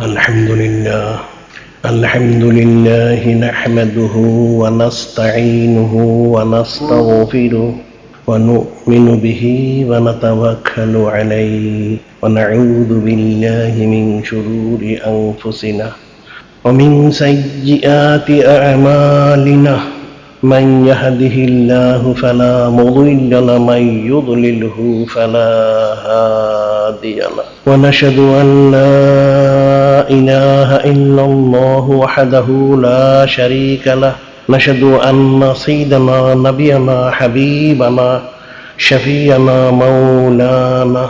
الحمد لله نحمده ونستعينه ونستغفره ونؤمن به ونتوكل عليه ونعوذ بالله من شرور أنفسنا ومن سيئات أعمالنا من يهده الله فلا مضل له ومن يضلله فلا هادي له ونشهد أن لا إله إلا الله وحده لا شريك له نشهد أن سيدنا نبينا حبيبنا شفيعنا مولانا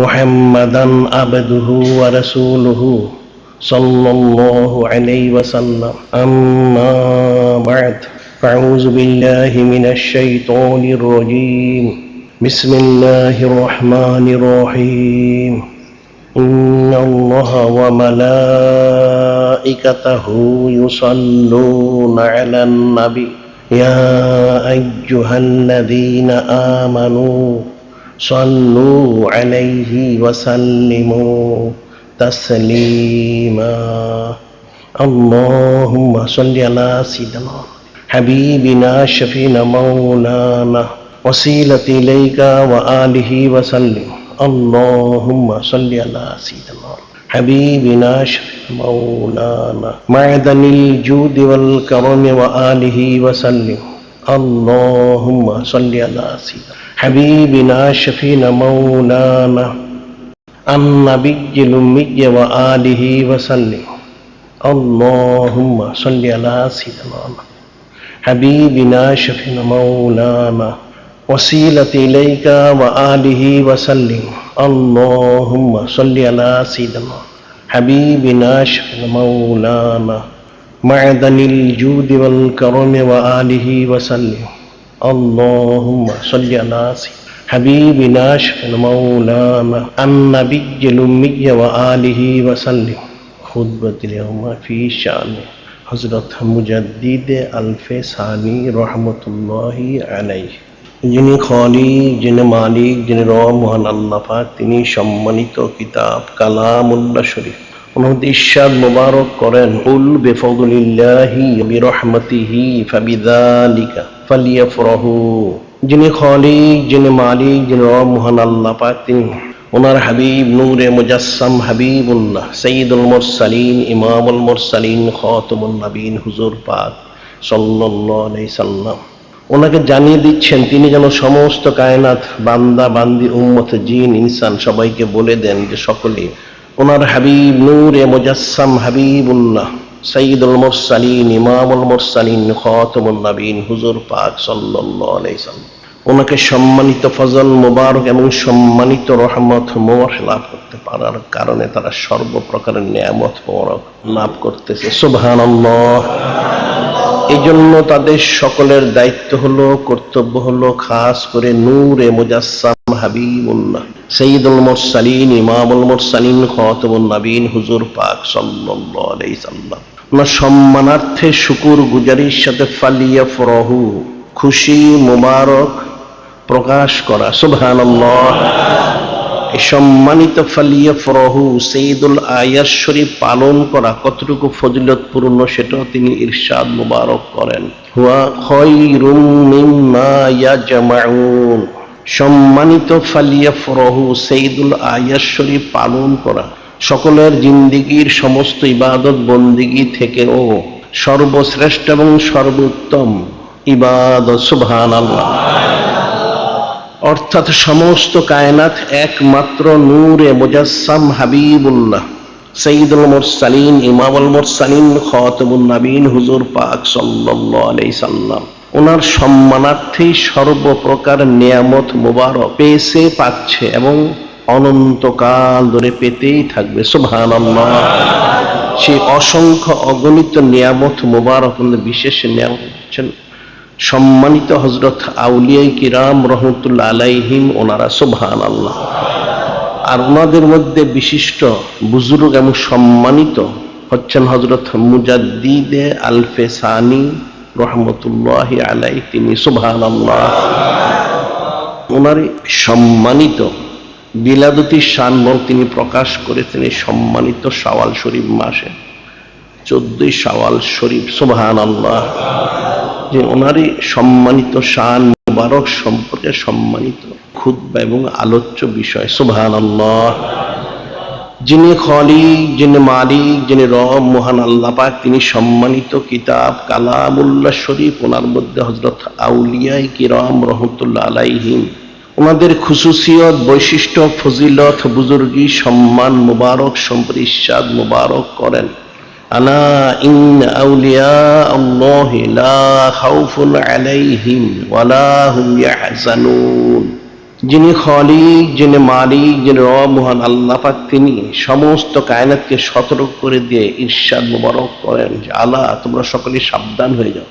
محمدا عبده ورسوله صلى الله عليه وسلم أما بعد فأعوذ بالله من الشيطان الرجيم بسم الله الرحمن الرحيم إن الله وملائكته يصلون على النبي يا أيها الذين آمنوا صلوا عليه وسلموا تسليما اللهم صل على سيدنا حبيبنا شفينا مولانا وسيلة إليك وآله وسلم اللهم صل على سيدنا حبيبنا شفينا مولانا معدن الجود والكرم وآله وسلم اللهم صل على سيدنا حبيبنا شفينا مولانا النبي الأمي وآله وسلم اللهم صل على سيدنا حبيبنا شفينا مولانا وسيلة إليك وآله وسلم اللهم صل على سيدنا حبيبنا شفينا مولانا معدن الجود والكرم وآله وسلم اللهم صل على سيدنا حبيبنا شفينا مولانا النبي الأمي وآله وسلم خطبة اليوم في شأن হযরত মুজাদ্দিদ আলফে সানি রহমতুল্লাহি আলাইহি, যিনি খালিক, যিনি মালিক, যিনি রব মহান আল্লাহ পাক, তিনি সম্মানিত কিতাব কালামুল্লাহ শরীফ ওনার ইরশাদ মুবারক করেন, কুল বিফাদলিল্লাহি বিরহমাতিহি ফাবিযালিকা ফালিয়াফরাহু। যিনি খালিক, যিনি মালিক, যিনি রব মহান আল্লাহ পাক, তিনি ওনার হাবিব নূরে মুজাসসাম হাবিবুল্লাহ সাইয়্যিদুল মুরসালিন ইমামুল মুরসালিন খাতামুন নবীন হুজুর পাক সাল্লাল্লাহু আলাইহি সাল্লাম ওনাকে জানিয়ে দিচ্ছেন তিনি যেন সমস্ত কায়নাত বান্দা বান্দি উম্মত জিন ইনসান সবাইকে বলে দেন যে সকলে ওনার হাবিব নূরে মুজাসসাম হাবিবুল্লাহ সাইয়্যিদুল মুরসালিন ইমামুল মুরসালিন খাতামুন নবীন হুজুর পাক সাল্লাল্লাহু আলাইহি সাল্লাম ওনাকে সম্মানিত ফজল মুবারক এবং সম্মানিত রহমত মোবারক লাভ করতে পারার কারণে তারা সর্বপ্রকারের নিয়ামত মোবারক লাভ করতেছে। সুবহানাল্লাহ। এই জন্য তাদের সকলের দায়িত্ব হলো, কর্তব্য হলো খাস করে নূরে মুজাসসাম হাবিবুল্লাহ সাইয়্যিদুল মুরসালিন ইমামুল মুরসালিন খাতামুন নবীন হুজুর পাক সাল্লাল্লাহু আলাইহি সাল্লাম ওনার সম্মানার্থে শুকর গুজারির সাথে ফালিয়াফরাহু, খুশি মুবারক প্রকাশ করা। সুবহানাল্লাহ। এই সম্মানিত ফালিয়াফরাহু সাইয়্যিদুল আয়াত শরীফ পালন করা কতটুকু ফজিলতপূর্ণ সেটাও তিনি ইরশাদ মুবারক করেন, হুয়া খায়রুম মিম্মা ইয়াজমাউন। সম্মানিত ফালিয়াফরাহু সাইয়্যিদুল আয়াত শরীফ পালন করা সকলের জিন্দেগীর সমস্ত ইবাদত বন্দেগী থেকেও সর্বশ্রেষ্ঠ এবং সর্বোত্তম ইবাদত। সুবহানাল্লাহ। অর্থাৎ সমস্ত কায়নাত একমাত্র নূরে মুজাসসাম হাবিবুল্লাহ সাইয়্যিদুল মুরসালিন ইমামুল মুরসালিন খাতামুন নবীন হুজুর পাক সাল্লাল্লাহু আলাইহি সাল্লাম ওনার সম্মানার্থেই সর্বপ্রকার নিয়ামত মুবারক পেয়েছে, পাচ্ছে এবং অনন্তকাল ধরে পেতেই থাকবে। সুবহানাল্লাহ। সেই অসংখ্য অগণিত নিয়ামত মুবারক বিশেষ নিয়ামত হচ্ছেন সম্মানিত হযরত আউলিয়া কিরাম রহমতুল্লাহ আলাইহিম ওনারা। সুবহানাল্লাহ। আর ওনাদের মধ্যে বিশিষ্ট বুজুর্গ এবং সম্মানিত হচ্ছেন হযরত মুজাদ্দিদ আলফে সানি রহমতুল্লাহি আলাইহি, তিনি। সুবহানাল্লাহ। ওনার সম্মানিত বিলাদতি শানমল তিনি প্রকাশ করেছেন এই সম্মানিত শাওয়াল শরীফ মাসে, 14 শাওয়াল শরীফ। সুবহানাল্লাহ। যে ওনারই সম্মানিত শান মুবারক সম্পর্কে সম্মানিত খুতবা এবং আলোচ্য বিষয়। সুবহানাল্লাহ। যিনি খালিক, যিনি মালিক, যিনি রব মহান আল্লাহ পাক, তিনি সম্মানিত কিতাব কালামুল্লাহ শরীফ, ওনার মধ্যে হযরত আউলিয়ায়ে কিরাম রাহমাতুল্লাহ আলাইহিম ওনাদের খুসুসিয়ত, বৈশিষ্ট্য, ফজিলত, বুজুর্গি, সম্মান মুবারক সম্পর্কে ইরশাদ মুবারক করেন। আলা ইন্না আউলিয়া আল্লাহি লা খাউফুন আলাইহিম ওয়ালা হুম ইয়াহজানুন। যিনি খালিক, যিনি মালিক, যিনি রব মহান আল্লাহ পাক, তিনি সমস্ত কায়নাতকে সতর্ক করে দিয়ে ইরশাদ মুবারক করেন যে আলা, তোমরা সকলেই সাবধান হয়ে যাও,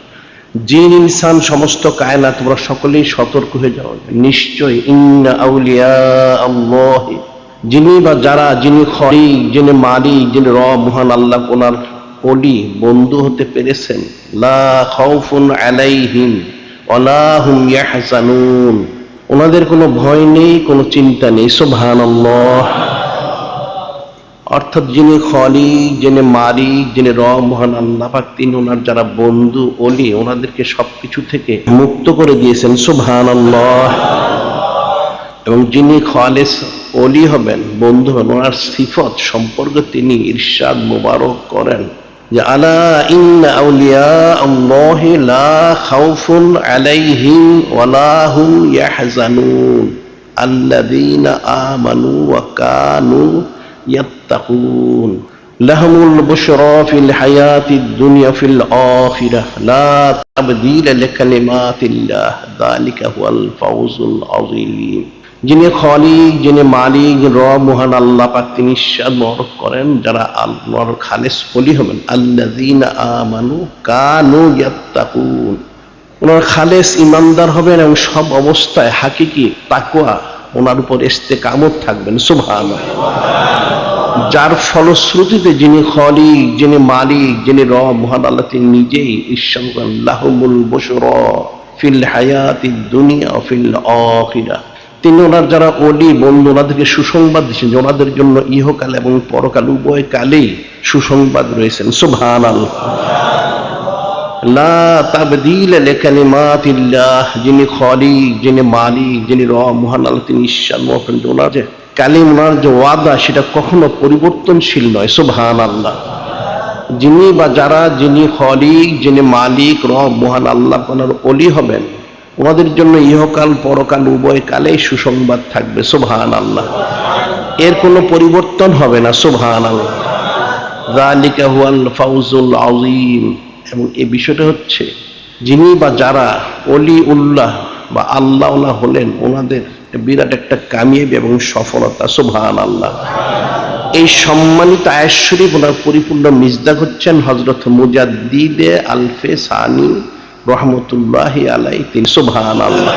জিন ইনসান সমস্ত কায়নাত তোমরা সকলেই সতর্ক হয়ে যাও, নিশ্চয় ইন্না আউলিয়া আল্লাহ, যিনি বা যারা, যিনি খালিক, যিনি মালিক, যিনি রব মহান আল্লাহ, ওনার ওলি বন্ধু হতে পেরেছেন, লা খাউফুন আলাইহিম ওয়ালা হুম ইয়াহজানুন, ওনাদের কোনো ভয় নেই, কোনো চিন্তা নেই। সুবহানাল্লাহ। অর্থাৎ যিনি খালিক, যিনি মালিক, যিনি রব মহান আল্লাহ পাক, তিনি ওনার যারা বন্ধু ওলি, ওনাদেরকে সবকিছু থেকে মুক্ত করে দিয়েছেন। সুবহানাল্লাহ। এবং যিনি খালেস ওলি হবেন, বন্ধু হবেন, ওনার সিফত সম্পর্কে তিনি ইরশাদ মুবারক করেন যে আলা ইন্না আউলিয়া আল্লাহি লা খাউফুন আলাইহিম ওয়ালা হুম ইয়াহজানুন আল্লাযীনা আমানু ওয়া কানু ইয়াত্তাকুন লাহুমুল বুশরা ফিল হায়াতিদ দুনিয়া ফিল আখিরাহ লা তাবদীলা লিকালিমাতিল্লাহ যালিকা হুয়াল ফাওজুল আযীম। যিনি খালিক, যিনি মালিক, রব মহান আল্লাহ পাক, তিনি ইরশাদ মুবারক করেন যারা আল্লাহর খালেস ওলি হবেন, আল্লাযীনা আমানু কানু ইয়াত্তাকুন, ওনার খালেস ইমানদার হবেন এবং সব অবস্থায় হাকিকি তাকওয়া ওনার উপর ইস্তেকামত থাকবেন। সুবহানাল্লাহ। যার ফলশ্রুতিতে যিনি খালিক, যিনি মালিক, যিনি রব মহান আল্লাহ, তিনি নিজেই ইরশাদ করেন লাহুমুল বুশরা ফিল হায়াতিদ দুনিয়া ফিল আখিরাহ, তিনি ওনার যারা ওলি বন্ধু, ওনাদেরকে সুসংবাদ দিচ্ছেন যে ওনাদের জন্য ইহকাল এবং পরকাল উভয় কালেই সুসংবাদ রয়েছেন। সুবহানাল্লাহ। লা তাবদীলা লিকালিমাতিল্লাহ, যিনি খালিক, যিনি মালিক, যিনি রব মহান আল্লাহ, তিনি ইরশাদ করেন যে ওনার যে কালিম, ওনার যে ওয়াদা, সেটা কখনো পরিবর্তনশীল নয়। সুবহানাল্লাহ। যিনি বা যারা, যিনি খালিক, যিনি মালিক, রব মহান আল্লাহ, ওনার ওলি হবেন, ওনাদের জন্য ইহকাল পরকাল উভয় কালেই সুসংবাদ থাকবে। সুবহানাল্লাহ। এর কোনো পরিবর্তন হবে না। সুবহানাল্লাহ। যালিকা হুয়াল ফাওজুল আযীম। এবং এই বিষয়টা হচ্ছে যিনি বা যারা ওলি উল্লাহ বা আল্লাহ হলেন, ওনাদের বিরাট একটা কামিয়াবি এবং সফলতা। সুবহানাল্লাহ। এই সম্মানিত আয়াত শরীফ ওনার পরিপূর্ণ মিজদাক হচ্ছেন হযরত মুজাদ্দিদে আলফে সানি রহমতুল্লাহি আলাইহি, তিনি। সুবহানাল্লাহ।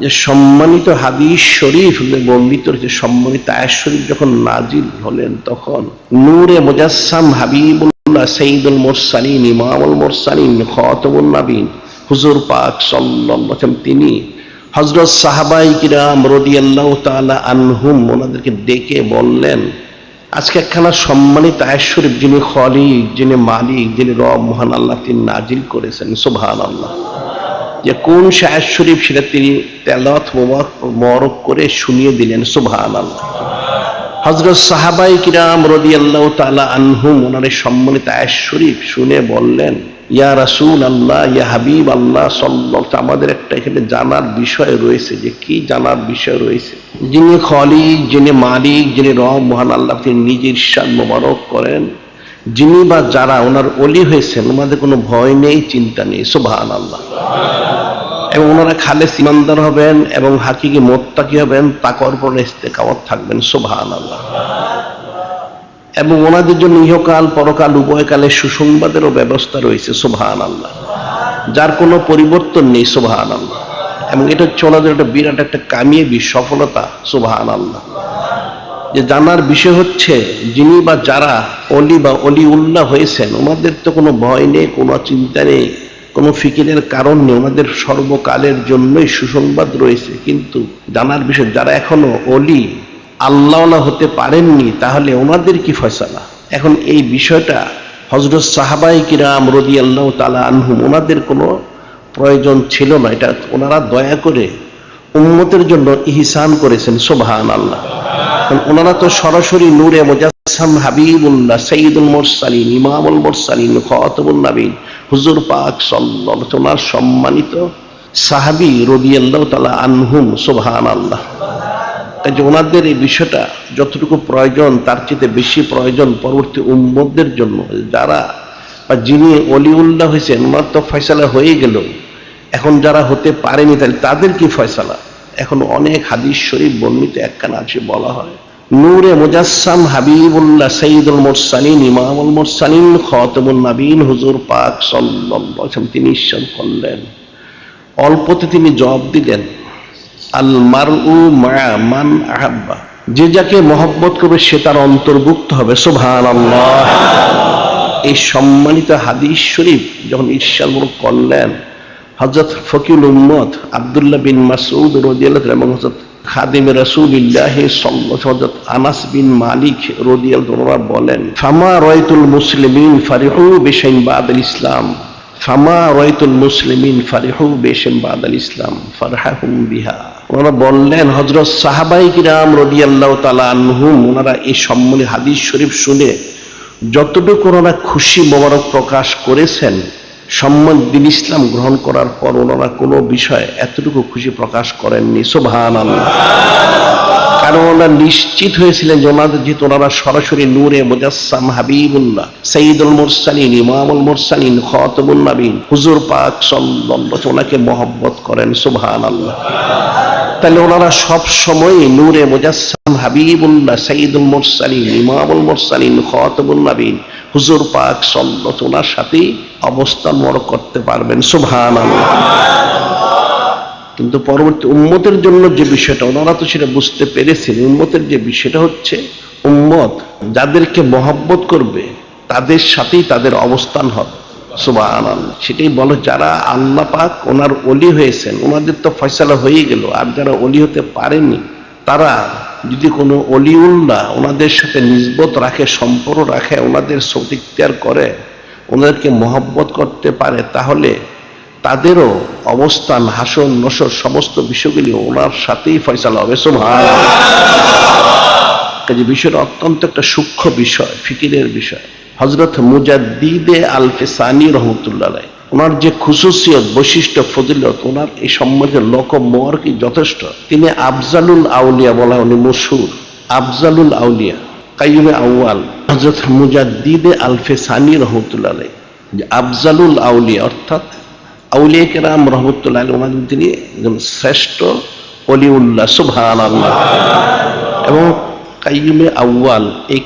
যে সম্মানিত হাদিস শরীফ বর্ণিত রয়েছে, সম্মানিত আয়াত শরীফ যখন নাজিল হলেন, তখন নূরে মুজাসসাম হাবিবুল্লাহ সাইয়্যিদুল মুরসালিন ইমামুল মুরসালিন খাতামুন নবীন হুজুর পাক সাল্লাল্লাহু আলাইহি ওয়াসাল্লাম, তিনি হযরত সাহাবায়ে কিরাম রাদিয়াল্লাহু তাআলা আনহুম ওনাদেরকে ডেকে বললেন, আজকে একখানা সম্মানিত আয়াত শরীফ যিনি খালিক, যিনি মালিক, যিনি রব মহান আল্লাহ, তিনি নাজিল করেছেন। সুবহানাল্লাহ। যে কোন আয়াত শরীফ সেটা তিনি তেলাওয়াত মুবারক করে শুনিয়ে দিলেন। সুবহানাল্লাহ। হযরত সাহাবায়ে কিরাম রাদিয়াল্লাহু তাআলা আনহুম ওনার সম্মানিত আয়াত শরীফ শুনে বললেন, ইয়া রাসূলুল্লাহ, ইয়া হাবিব আল্লাহ সাল্লাল্লাহু, আমাদের একটা এখানে জানার বিষয় রয়েছে। যে কি জানার বিষয় রয়েছে? যিনি খালিক, যিনি মালিক, যিনি রব মহান আল্লাহ, তিনি নিজে ইরশাদ মুবারক করেন যিনি বা যারা ওনার ওলি হয়েছেন, ওনাদের কোনো ভয় নেই, চিন্তা নেই। সুবহানাল্লাহ। এবং ওনারা খালেস ইমানদার হবেন এবং হাকিকি মুত্তাকি হবেন, তাকওয়ার উপর ইস্তেকামত থাকবেন। সুবহানাল্লাহ। এবং ওনাদের জন্য ইহকাল পরকাল উভয় কালে সুসংবাদেরও ব্যবস্থা রয়েছে। সুবহানাল্লাহ। যার কোনো পরিবর্তন নেই। সুবহানাল্লাহ। এবং এটা হচ্ছে ওনাদের একটা বিরাট একটা কামিয়াবি সফলতা। সুবহানাল্লাহ। যে জানার বিষয় হচ্ছে যিনি বা যারা অলি বা অলি উল্লাহ হয়েছেন, ওনাদের তো কোনো ভয় নেই, কোনো চিন্তা নেই, কোনো ফিকিরের কারণ নেই, ওনাদের সর্বকালের জন্যই সুসংবাদ রয়েছে। কিন্তু জানার বিষয়, যারা এখনো অলি আল্লাহওয়ালা হতে পারেননি, তাহলে ওনাদের কি ফয়সালা? এখন এই বিষয়টা হযরত সাহাবায়ে কিরাম রাদিয়াল্লাহু তাআলা আনহুম, ওনাদের কোনো প্রয়োজন ছিল না। এটা ওনারা দয়া করে উম্মতের জন্য ইহসান করেছেন। সুবহানাল্লাহ। কারণ ওনারা তো সরাসরি নূরে মুজাসসাম হাবিবুল্লাহ সাইয়্যিদুল মুরসালিন ইমামুল মুরসালিন খাতামুন নবীন হুজুর পাক সাল্লাল্লাহু আলাইহি ওয়াসাল্লাম সম্মানিত সাহাবী রাদিয়াল্লাহু তাআলা আনহুম। সুবহানাল্লাহ। তাই যে ওনাদের এই বিষয়টা যতটুকু প্রয়োজন, তার চেয়ে বেশি প্রয়োজন পরবর্তী উম্মতদের জন্য। যারা বা যিনি অলিউল্লাহ হয়েছেন, ওনার তো ফয়সালা হয়ে গেল, এখন যারা হতে পারেনি তাহলে তাদের কি ফয়সালা? এখন অনেক হাদিস শরীফ বর্ণিত একখানা আছে, বলা হয় নূরে মুজাসসাম হাবিবুল্লাহ সাইয়্যিদুল মুরসালিন ইমামুল মুরসালিন খাতামুন নবীন হুজুর পাক সাল্লাল্লাহু আলাইহি ওয়াসাল্লাম তিনি ইরশাদ করলেন, অল্পতে তিনি জবাব দিলেন, আল মারউ মা মান আহাব্বা, যে যাকে মহব্বত করবে সে তার অন্তর্ভুক্ত হবে। সুবহানাল্লাহ। এই সম্মানিত হাদিস শরীফ যখন ইরশাদ করলেন, হযরত ফকিহুল উম্মত আব্দুল্লাহ বিন মাসউদ রাদিয়াল্লাহু আনহু এবং হযরত খাদিম রাসূলুল্লাহ সাল্লাল্লাহু আলাইহি ওয়াসাল্লাম আনাস বিন মালিক রাদিয়াল্লাহু আনহু বলেন, ফামা রাআইতুল মুসলিমিন ফারিহু বিশাইইন বাদাল ইসলাম, ফামা রাআইতুল মুসলিমিন ফারিহু বিশাইইন বাদাল ইসলাম ফারহাহুম বিহা। ওনারা বললেন, হযরত সাহাবায়ে কিরাম রাদিয়াল্লাহু তাআলা আনহুম, ওনারা এই সম্মানিত হাদিস শরীফ শুনে যতটুকু ওনারা খুশি মোবারক প্রকাশ করেছেন, সম্মান দিন ইসলাম গ্রহণ করার পর ওনারা কোনো বিষয়ে এতটুকু খুশি প্রকাশ করেননি। সুবহানাল্লাহ। কারণ ওনারা নিশ্চিত হয়েছিলেন যে ওনাদের, যেহেতু ওনারা সরাসরি নূরে মুজাসসাম হাবিবুল্লাহ সাইয়্যিদুল মুরসালিন ইমামুল মুরসালিন খাতামুন নবীন হুজুর পাক সাল্লাল্লাহু আলাইহি ওয়াসাল্লাম ওনাকে মহব্বত করেন। সুবহানাল্লাহ। তাহলে ওনারা সব সময় নূরে মুজাসসাম হাবিবুল্লাহ সাইয়্যিদুল মুরসালিন ইমামুল মুরসালিন খাতামুন নবীন হুজুর পাক সাল্লাল্লাহু আলাইহি ওনার সাথে অবস্থান করতে পারবেন। সুবহানাল্লাহ। কিন্তু পরবর্তী উম্মতের জন্য যে বিষয়টা, ওনারা তো সেটা বুঝতে পেরেছেন। উম্মতের যে বিষয়টা হচ্ছে, উম্মত যাদেরকে মহব্বত করবে তাদের সাথেই তাদের অবস্থান হবে। সুবহানাল্লাহ। সেটাই বলো, যারা আল্লাহ পাক ওনার ওলি হয়েছেন, ওনাদের তো ফয়সালা হয়ে গেল। আর যারা ওলি হতে পারেনি, তারা যদি কোনো অলিউল্লাহ ওনাদের সাথে নিসবত রাখে, সম্পর্ক রাখে, ওনাদের সৌত ইখতিয়ার করে, ওনাদেরকে মহব্বত করতে পারে, তাহলে তাদেরও অবস্থান, হাসন নসর সমস্ত বিষয়গুলি ওনার সাথেই ফয়সালা হবে। সুবহানাল্লাহ। কাজে বিষয়টা অত্যন্ত একটা সূক্ষ্ম বিষয়, ফিকিরের বিষয়। হযরত মুজাদ্দিদে আল ফিসানি রাহমাতুল্লাহ আলাইহি, ওনার যে খুসুসিয়ত, বৈশিষ্ট্য, ফজিলত, ওনার এই সম্বন্ধে লকব মোবারক যথেষ্ট। তিনি আফজালুল আউলিয়া বলা, উনি মশহুর আফজালুল আউলিয়া কাইয়ুমে আউয়াল হযরত মুজাদ্দিদে আল ফিসানি রাহমাতুল্লাহ আলাইহি, যে আফজালুল আউলিয়া অর্থাৎ আউলিয়া কেরাম রাহমাতুল্লাহ আলাইহি, ওনাদের তিনি একজন শ্রেষ্ঠ ওলিউল্লাহ। সুবহানাল্লাহ। এবং কাইয়ুমে আউয়াল, এই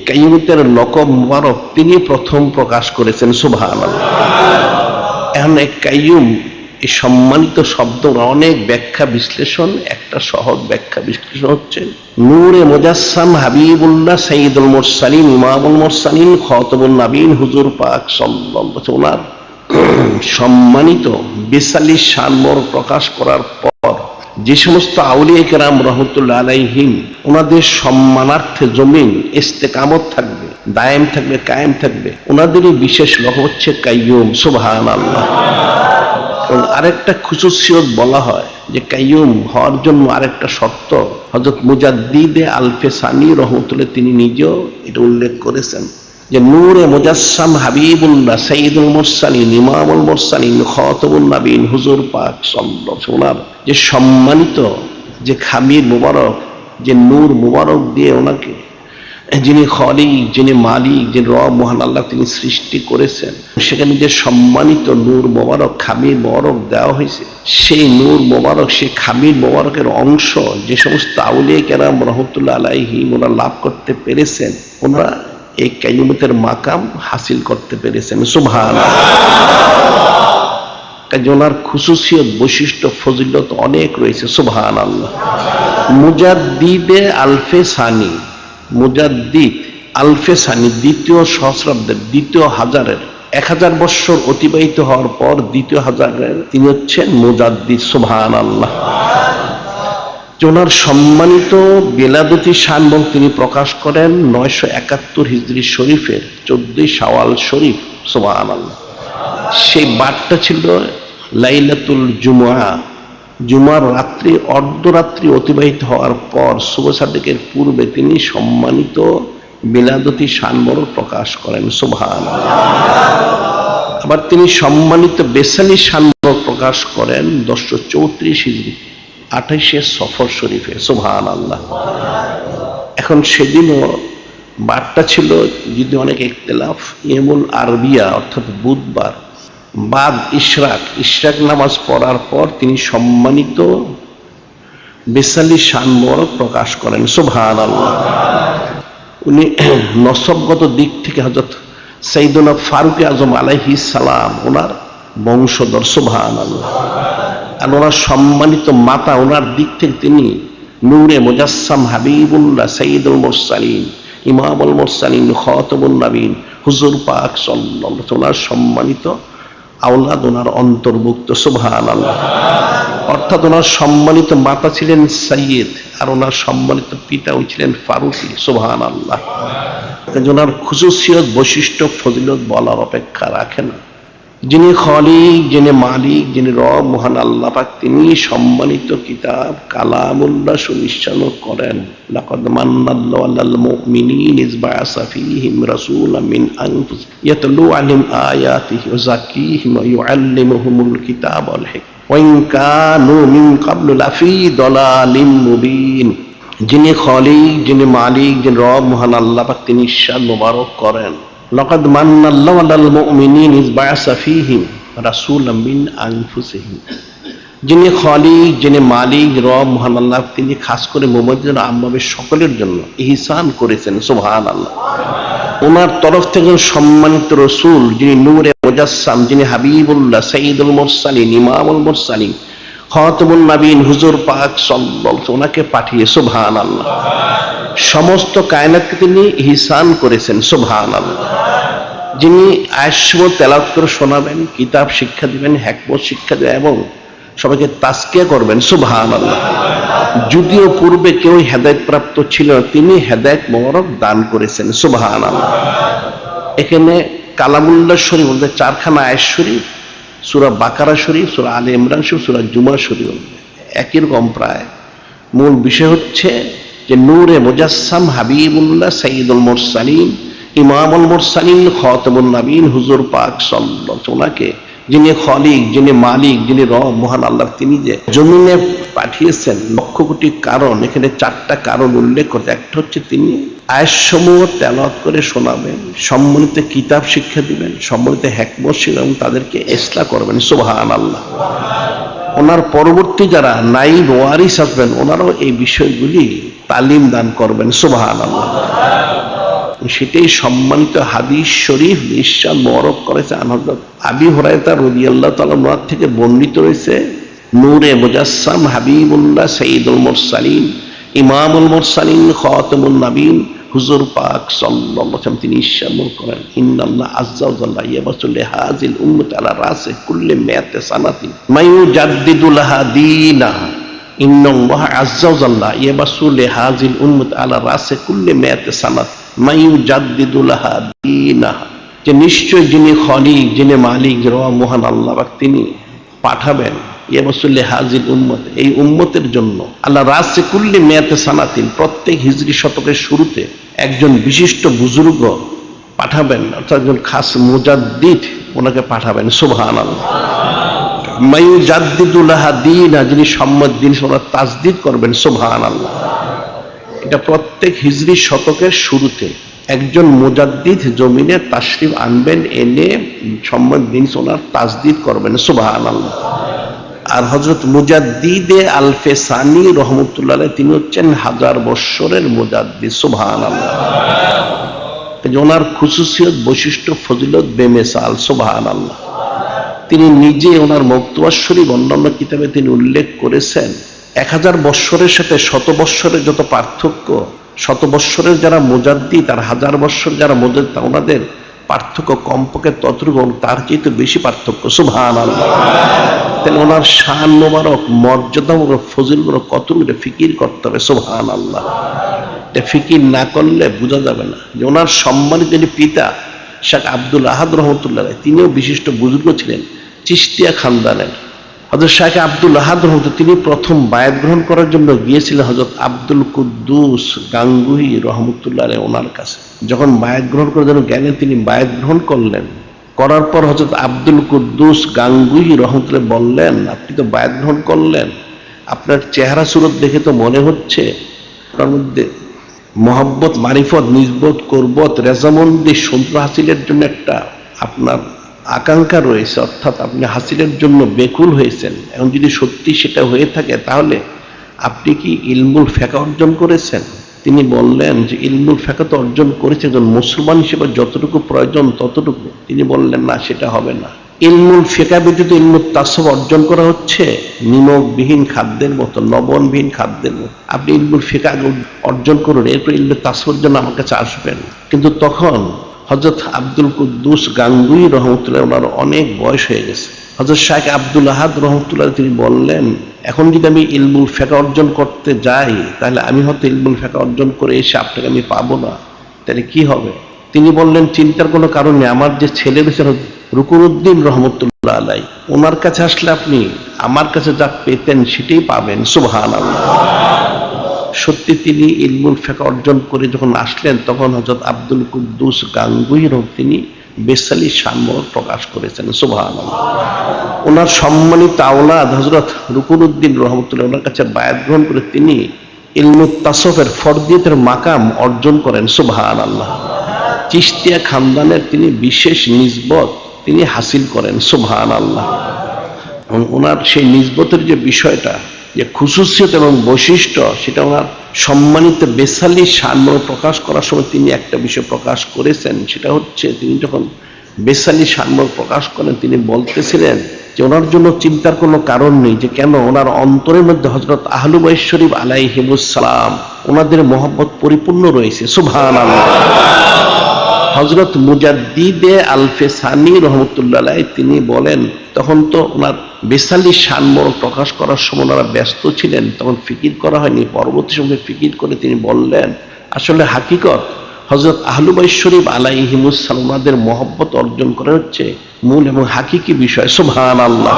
কাইয়ুমের লকব মুবারক তিনি প্রথম প্রকাশ করেছেন। সুবহানাল্লাহ। এখন এই কাইয়ুম, এই সম্মানিত শব্দ অনেক ব্যাখ্যা বিশ্লেষণ, একটা সহজ ব্যাখ্যা বিশ্লেষণ হচ্ছে, নূরে মুজাসসাম হাবিবুল্লাহ সাইয়্যিদুল মুরসালিন ইমামুল মুরসালিন খাতামুন নবীন হুজুর পাক সাল্লাল্লাহু আলাইহি ওয়াসাল্লাম সম্মানিত বিশালী শানমর প্রকাশ করার পর যে সমস্ত আউলিয়া কেরাম রাহমাতুল্লাহ আলাইহিম, ওনাদের সম্মানার্থে জমিন ইস্তেকামত থাকবে, দায়েম থাকবে, কায়েম থাকবে, ওনাদেরই বিশেষ লক্ষ্য হচ্ছে কাইয়ুম। সুবহানাল্লাহ। আরেকটা খুসুসিয়ত বলা হয় যে কাইয়ুম হওয়ার জন্য আরেকটা শর্ত হযরত মুজাদ্দিদে আল ফিসানি রাহমাতুল্লাহ তিনি নিজেও এটা উল্লেখ করেছেন, যে নূরে মুজাসসাম হাবিবুল্লাহ সাইয়্যিদুল মুরসালিন ইমামুল মুরসালিন খাতামুন নবীন হুজুর পাক সাল্লাল্লাহু আলাইহি ওয়াসাল্লাম যে সম্মানিত যে খামির মুবারক, যে নূর মুবারক দিয়ে ওনাকে, যিনি খালিক, যিনি মালিক, যিনি রব মহান আল্লাহ তিনি সৃষ্টি করেছেন, সেখানে যে সম্মানিত নূর মুবারক, খামির মুবারক দেওয়া হয়েছে, সেই নূর মুবারক, সেই খামির মুবারকের অংশ যে সমস্ত আউলিয়া কেরাম রাহমাতুল্লাহ আলাইহিম ওনারা লাভ করতে পেরেছেন, ওনারা এই কাইয়ুমতের মাকাম হাসিল করতে পেরেছেন। সুবহানাল্লাহ। কাজে ওনার খুসুসিয়ত, বৈশিষ্ট্য, ফজিলত অনেক রয়েছে। সুবহানাল্লাহ। মুজাদ্দিদে আল ফিসানি, মুজাদ্দিদ আল ফিসানি দ্বিতীয় সহস্রাব্দের, দ্বিতীয় হাজারের 1000 বছর অতিবাহিত হওয়ার পর দ্বিতীয় হাজারের তিনি হচ্ছেন মুজাদ্দিদ। সুবহানাল্লাহ। ওনার সম্মানিত বেলাদতি শানবং তিনি প্রকাশ করেন 971 হিজরি শরীফের 14 শাওয়াল শরীফ। সুবহানাল্লাহ। সেই বারটা ছিল লাইলাতুল জুমআ, জুমার রাত্রি, অর্ধরাত্রি অতিবাহিত হওয়ার পর শুভ সাদেকের পূর্বে তিনি সম্মানিত বেলাদতি শানবরক প্রকাশ করেন। সুবহানাল্লাহ। আবার তিনি সম্মানিত বেসালি শানবরক প্রকাশ করেন 1034 হিজরি 28 সফর শরীফে। সুবহানাল্লাহ। এখন সেদিনও বারটা ছিল যদি অনেক ইখতিলাফ, ইয়মুল আরবিয়া অর্থাৎ বুধবার, বাদ ইশরাক নামাজ পড়ার পর তিনি সম্মানিত বেসালি শানবরক প্রকাশ করেন। সুবহানাল্লাহ। উনি নসবগত দিক থেকে হযরত সাইয়েদুনা ফারুক আজম আলাইহিস সালাম ওনার বংশধর। সুবহানাল্লাহ। আর ওনার সম্মানিত মাতা, ওনার দিক থেকে তিনি নূরে মুজাসসাম হাবিবুল্লাহ সাইয়্যিদুল মুরসালিন ইমামুল মুরসালিন খাতামুন নবীন হুজুর পাক সাল্লাল্লাহু আলাইহি ওনার সম্মানিত আওলাদ ওনার অন্তর্ভুক্ত। সুবহানাল্লাহ। অর্থাৎ ওনার সম্মানিত মাতা ছিলেন সাইয়্যিদ আর ওনার সম্মানিত পিতা ছিলেন ফারুকি। সুবহানাল্লাহ। ওনার খুসুসিয়ত, বৈশিষ্ট্য, ফজিলত বলার অপেক্ষা রাখে না। যিনি খালিক, যিনি মালিক, যিনি রব মহান আল্লাহ পাক, তিনি সম্মানিত কিতাব কালামুল্লাহ সুনিশ্চিত করেন লাকাদ মান্নাল্লাহু আলাল মুমিনিন ইয বা'আসা ফীহিম রাসূলাম মিন আনফুসিহিম ইয়াতলু আলাইহিম আয়াতিহি ওয়া যাক্কিহিম ওয়া ইউআল্লিমুহুমুল কিতাব ওয়াল হিকমা ওয়া ইন কানু মিন ক্বাবলু লাফী দালালিম মুবিন। যিনি খালিক, যিনি মালিক, যিনি রব মহান আল্লাহ পাক, তিনি ইরশাদ মোবারক করেন লাকাদ মান্নাল্লাহু আলাল মুমিনিন ইয বা'আসা ফীহিম রাসূলাম মিন আনফুসিহিম। যিনি খালিক, যিনি মালিক, রব মহান আল্লাহ, তিনি খাস করে মুমিনদের আমভাবে সকলের জন্য ইহসান করেছেন। সুবহানাল্লাহ। ওনার তরফ থেকে সম্মানিত রাসূল, যিনি নূরে মুজাসসাম, যিনি হাবিবুল্লাহ সাইয়্যিদুল মুরসালিন ইমামুল মুরসালিন খাতামুন নবীন হুজুর পাক সাল্লাল্লাহু আলাইহি ওনাকে পাঠিয়ে সুবহানাল্লাহ সমস্ত কায়নাতকে তিনি ইহসান করেছেন। সুবহানাল্লাহ। যিনি আয়াত তেলাওয়াত করে শোনাবেন, কিতাব শিক্ষা দিবেন, হিকমত শিক্ষা দিবেন এবং সবাইকে তাজকিয়া করবেন। সুবহানাল্লাহ। যদিও পূর্বে কেউ হেদায়েত প্রাপ্ত ছিল না, তিনি হেদায়েত মোবারক দান করেছেন। সুবহানাল্লাহ। এখানে কালামুল্লাহ শরীফ বলতে 4খানা আয়াত শরীফ, সূরা বাকারা শরীফ, সূরা আলে ইমরান শরীফ, সূরা জুমা শরীফ একই রকম প্রায়। মূল বিষয় হচ্ছে যে নূরে মুজাসসাম হাবিবুল্লাহ সাইয়্যিদুল মুরসালিন ইমামুল মুরসালিন খাতামুন নবীন হুজুর পাক সাল্লাল্লাহু আলাইহি ওনাকে, যিনি খালিক, যিনি মালিক, যিনি রব মহান আল্লাহ, তিনি যে জমিনে পাঠিয়েছেন লক্ষ কোটি কারণ, এখানে 4টা কারণ উল্লেখ করতে। একটা হচ্ছে তিনি আয়াতসমূহ তেলাওয়াত করে শোনাবেন, সম্মানিত কিতাব শিক্ষা দিবেন, সম্মানিত হিকমত শিখাবেন এবং তাদেরকে ইসলাহ করবেন। সুবহানাল্লাহ। ওনার পরবর্তী যারা নাইব ওয়ারিস আসবেন ওনারাও এই বিষয়গুলি তালিম দান করবেন। সুবহানাল্লাহ। সেটাই সম্মানিত হাদিস শরীফ ইরশাদ মোবারক করেছে হযরত আবি হুরায়রা রাদিয়াল্লাহু তাআলা আনহু থেকে বর্ণিত রয়েছে, নূরে মুজাসসাম হাবিবুল্লাহ সাইয়্যিদুল মুরসালিন ইমামুল মুরসালিন খাতামুন নবীন হুজুর পাক সাল্লাল্লাহু আলাইহি ওয়াসাল্লাম তিনি ইরশাদ করেন, ইন্নাল্লাহ আযজা ওয়া জাল্লা ইয়াবাসু লিহাযিল উম্মতি আলা রাসি কুল্লি মিয়াতি সানাতিন মায়ুজাদ্দিদু লাহা দীনাহা। ইন্নাল্লাহ আযজা ওয়া জাল্লা ইয়াবাসু লিহাযিল উম্মতি আলা রাসি কুল্লি মিয়াতি সানাতিন মায়ুজাদ্দিদু লাহা দীনাহা। যে নিশ্চয় যিনি খালিক, যিনি মালিক, রব মহান আল্লাহ পাক, তিনি পাঠাবেন ইয়াবাসু লিহাযিল উম্মত, এই উম্মতের জন্য আল্লাহ রাসে কুল্লি মিয়াতি সানাতিন, প্রত্যেক হিজরি শতকের শুরুতে একজন বিশিষ্ট বুজুর্গ পাঠাবেন, অর্থাৎ একজন খাস মুজাদ্দিদ ওনাকে পাঠাবেন। সুবহানাল্লাহ। মায়ুজাদ্দিদু লাহা দীনাহা, যিনি সম্মত দিন ওনার তাজদিদ করবেন। সুবহানাল্লাহ। এটা প্রত্যেক হিজরি শতকের শুরুতে একজন মুজাদ্দিদ জমিনে তাশরিফ আনবেন, এনে সম্মত দিন ওনার তাজদিদ করবেন। সুবহানাল্লাহ। আর হযরত মুজাদ্দিদে আলফে সানি রহমতুল্লাহ আলাইহি তিনি হচ্ছেন 1000 বৎসরের মুজাদ্দিদ। সুবহানাল্লাহ। ওনার খুসুসিয়ত, বৈশিষ্ট্য, ফজিলত বেমিসাল। সুবহানাল্লাহ। তিনি নিজে ওনার মক্তবাশ্বরী অন্যান্য কিতাবে তিনি উল্লেখ করেছেন 1000 বৎসরের সাথে 100 বৎসরের যত পার্থক্য, 100 বৎসরের যারা মুজাদ্দিদ আর 1000 বৎসর যারা মুজাদ্দিদ ওনাদের পার্থক্য কমপক্ষে ততটুকু, তার চেয়ে তো বেশি পার্থক্য। সুবহানাল্লাহ। তাহলে ওনার শান মোবারক, মর্যাদা মোবারক, ফজিল মোবারক কতটুকু ফিকির করতে হবে। সুবহানাল্লাহ। এটা ফিকির না করলে বোঝা যাবে না যে ওনার সম্মানিত যিনি পিতা শেখ আব্দুল আহাদ রহমতুল্লাহ, তিনিও বিশিষ্ট বুজুর্গ ছিলেন, চিশতিয়া খানদানের। হযরত শেখ আব্দুল আহাদ রহমতুল্লাহ তিনি প্রথম বায়াত গ্রহণ করার জন্য গিয়েছিলেন হযরত আব্দুল কুদ্দুস গাঙ্গুহি রহমতুল্লাহ ওনার কাছে। যখন বায়াত গ্রহণ করার জন্য গেলেন, তিনি বায়াত গ্রহণ করলেন। করার পর হযরত আব্দুল কুদ্দুস গাঙ্গুহি রহমতুল্লাহ বললেন, আপনি তো বায়াত গ্রহণ করলেন, আপনার চেহারা সুরত দেখে তো মনে হচ্ছে আপনার মধ্যে মহব্বত, মারিফত, নিজবত, কুরবত, রেজামন্দি, সৌন্দর্য হাসিলের জন্য একটা আপনার আকাঙ্ক্ষা রয়েছে, অর্থাৎ আপনি হাসিলের জন্য বেকুল হয়েছেন। এখন যদি সত্যি সেটা হয়ে থাকে তাহলে আপনি কি ইলমুল ফিকহ অর্জন করেছেন? তিনি বললেন যে ইলমুল ফিকহ তো অর্জন করেছে, একজন মুসলমান হিসেবে যতটুকু প্রয়োজন ততটুকু। তিনি বললেন না, সেটা হবে না। ইলমুল ফিকহ ব্যতীত ইলমুল তাসাউফ অর্জন করা হচ্ছে নিমকবিহীন খাদ্যের মতো, লবণবিহীন খাদ্যের মতো। আপনি ইলমুল ফিকহ অর্জন করুন, এরপর ইলমুল তাসাউফের জন্য আমার কাছে আসবেন। কিন্তু তখন হযরত আব্দুল কুদ্দুস গাঙ্গুহি রহমতুল্লাহ ওনার অনেক বয়স হয়ে গেছে। হযরত শেখ আব্দুল আহাদ রহমতুল্লাহ তিনি বললেন, এখন যদি আমি ইলমুল ফিকহ অর্জন করতে যাই তাহলে আমি হয়তো ইলমুল ফিকহ অর্জন করে এসে আপনাকে আমি পাবো না, তাহলে কি হবে? তিনি বললেন, চিন্তার কোনো কারণ নেই, আমার যে ছেলে রয়েছেন রুকুনুদ্দিন রহমতুল্লাহ আলাই, ওনার কাছে আসলে আপনি আমার কাছে যা পেতেন সেটাই পাবেন। সুবহানাল্লাহ। সত্যি তিনি ইলমুল ফিকহ অর্জন করে যখন আসলেন, তখন হযরত আব্দুল কুদ্দুস গাঙ্গুহি তিনি বেসালি শানমোহর প্রকাশ করেছেন। সুবহানাল্লাহ। ওনার সম্মানিত আওলাদ হযরত রুকুনুদ্দিন রহমতুল্লাহ ওনার কাছে বায়াত গ্রহণ করে তিনি ইলমুত তাসাউফের ফরদিয়তের মাকাম অর্জন করেন। সুবহানাল্লাহ। চিশতিয়া খানদানের তিনি বিশেষ নিসবত তিনি হাসিল করেন। সুবহানাল্লাহ। ওনার সেই নিসবতের যে বিষয়টা, যে খুসুসিয়ত এবং বৈশিষ্ট্য, সেটা ওনার সম্মানিত বেসালি শানমোহ প্রকাশ করার সময় তিনি একটা বিষয় প্রকাশ করেছেন। সেটা হচ্ছে, তিনি যখন বেসালি শানমোহ প্রকাশ করেন তিনি বলতেছিলেন যে ওনার জন্য চিন্তার কোনো কারণ নেই, যে কেন ওনার অন্তরের মধ্যে হযরত আহলু বাইত শরীফ আলাইহিমুস সালাম ওনাদের মহব্বত পরিপূর্ণ রয়েছে। সুবহানাল্লাহ। হযরত মুজাদ্দিদে আল-ফেসানি রহমতুল্লাহ আলাইহি তিনি বলেন, তখন তো ওনার বেসালি শানমোহ প্রকাশ করার সময় ওনারা ব্যস্ত ছিলেন, তখন ফিকির করা হয়নি। পরবর্তী সময়ে ফিকির করে তিনি বললেন, আসলে হাকিকত হযরত আহলু বাইত শরীফ আলাইহিমুস সালাম ওনাদের মহব্বত অর্জন করা হচ্ছে মূল এবং হাকিকি বিষয়। সুবহানাল্লাহ।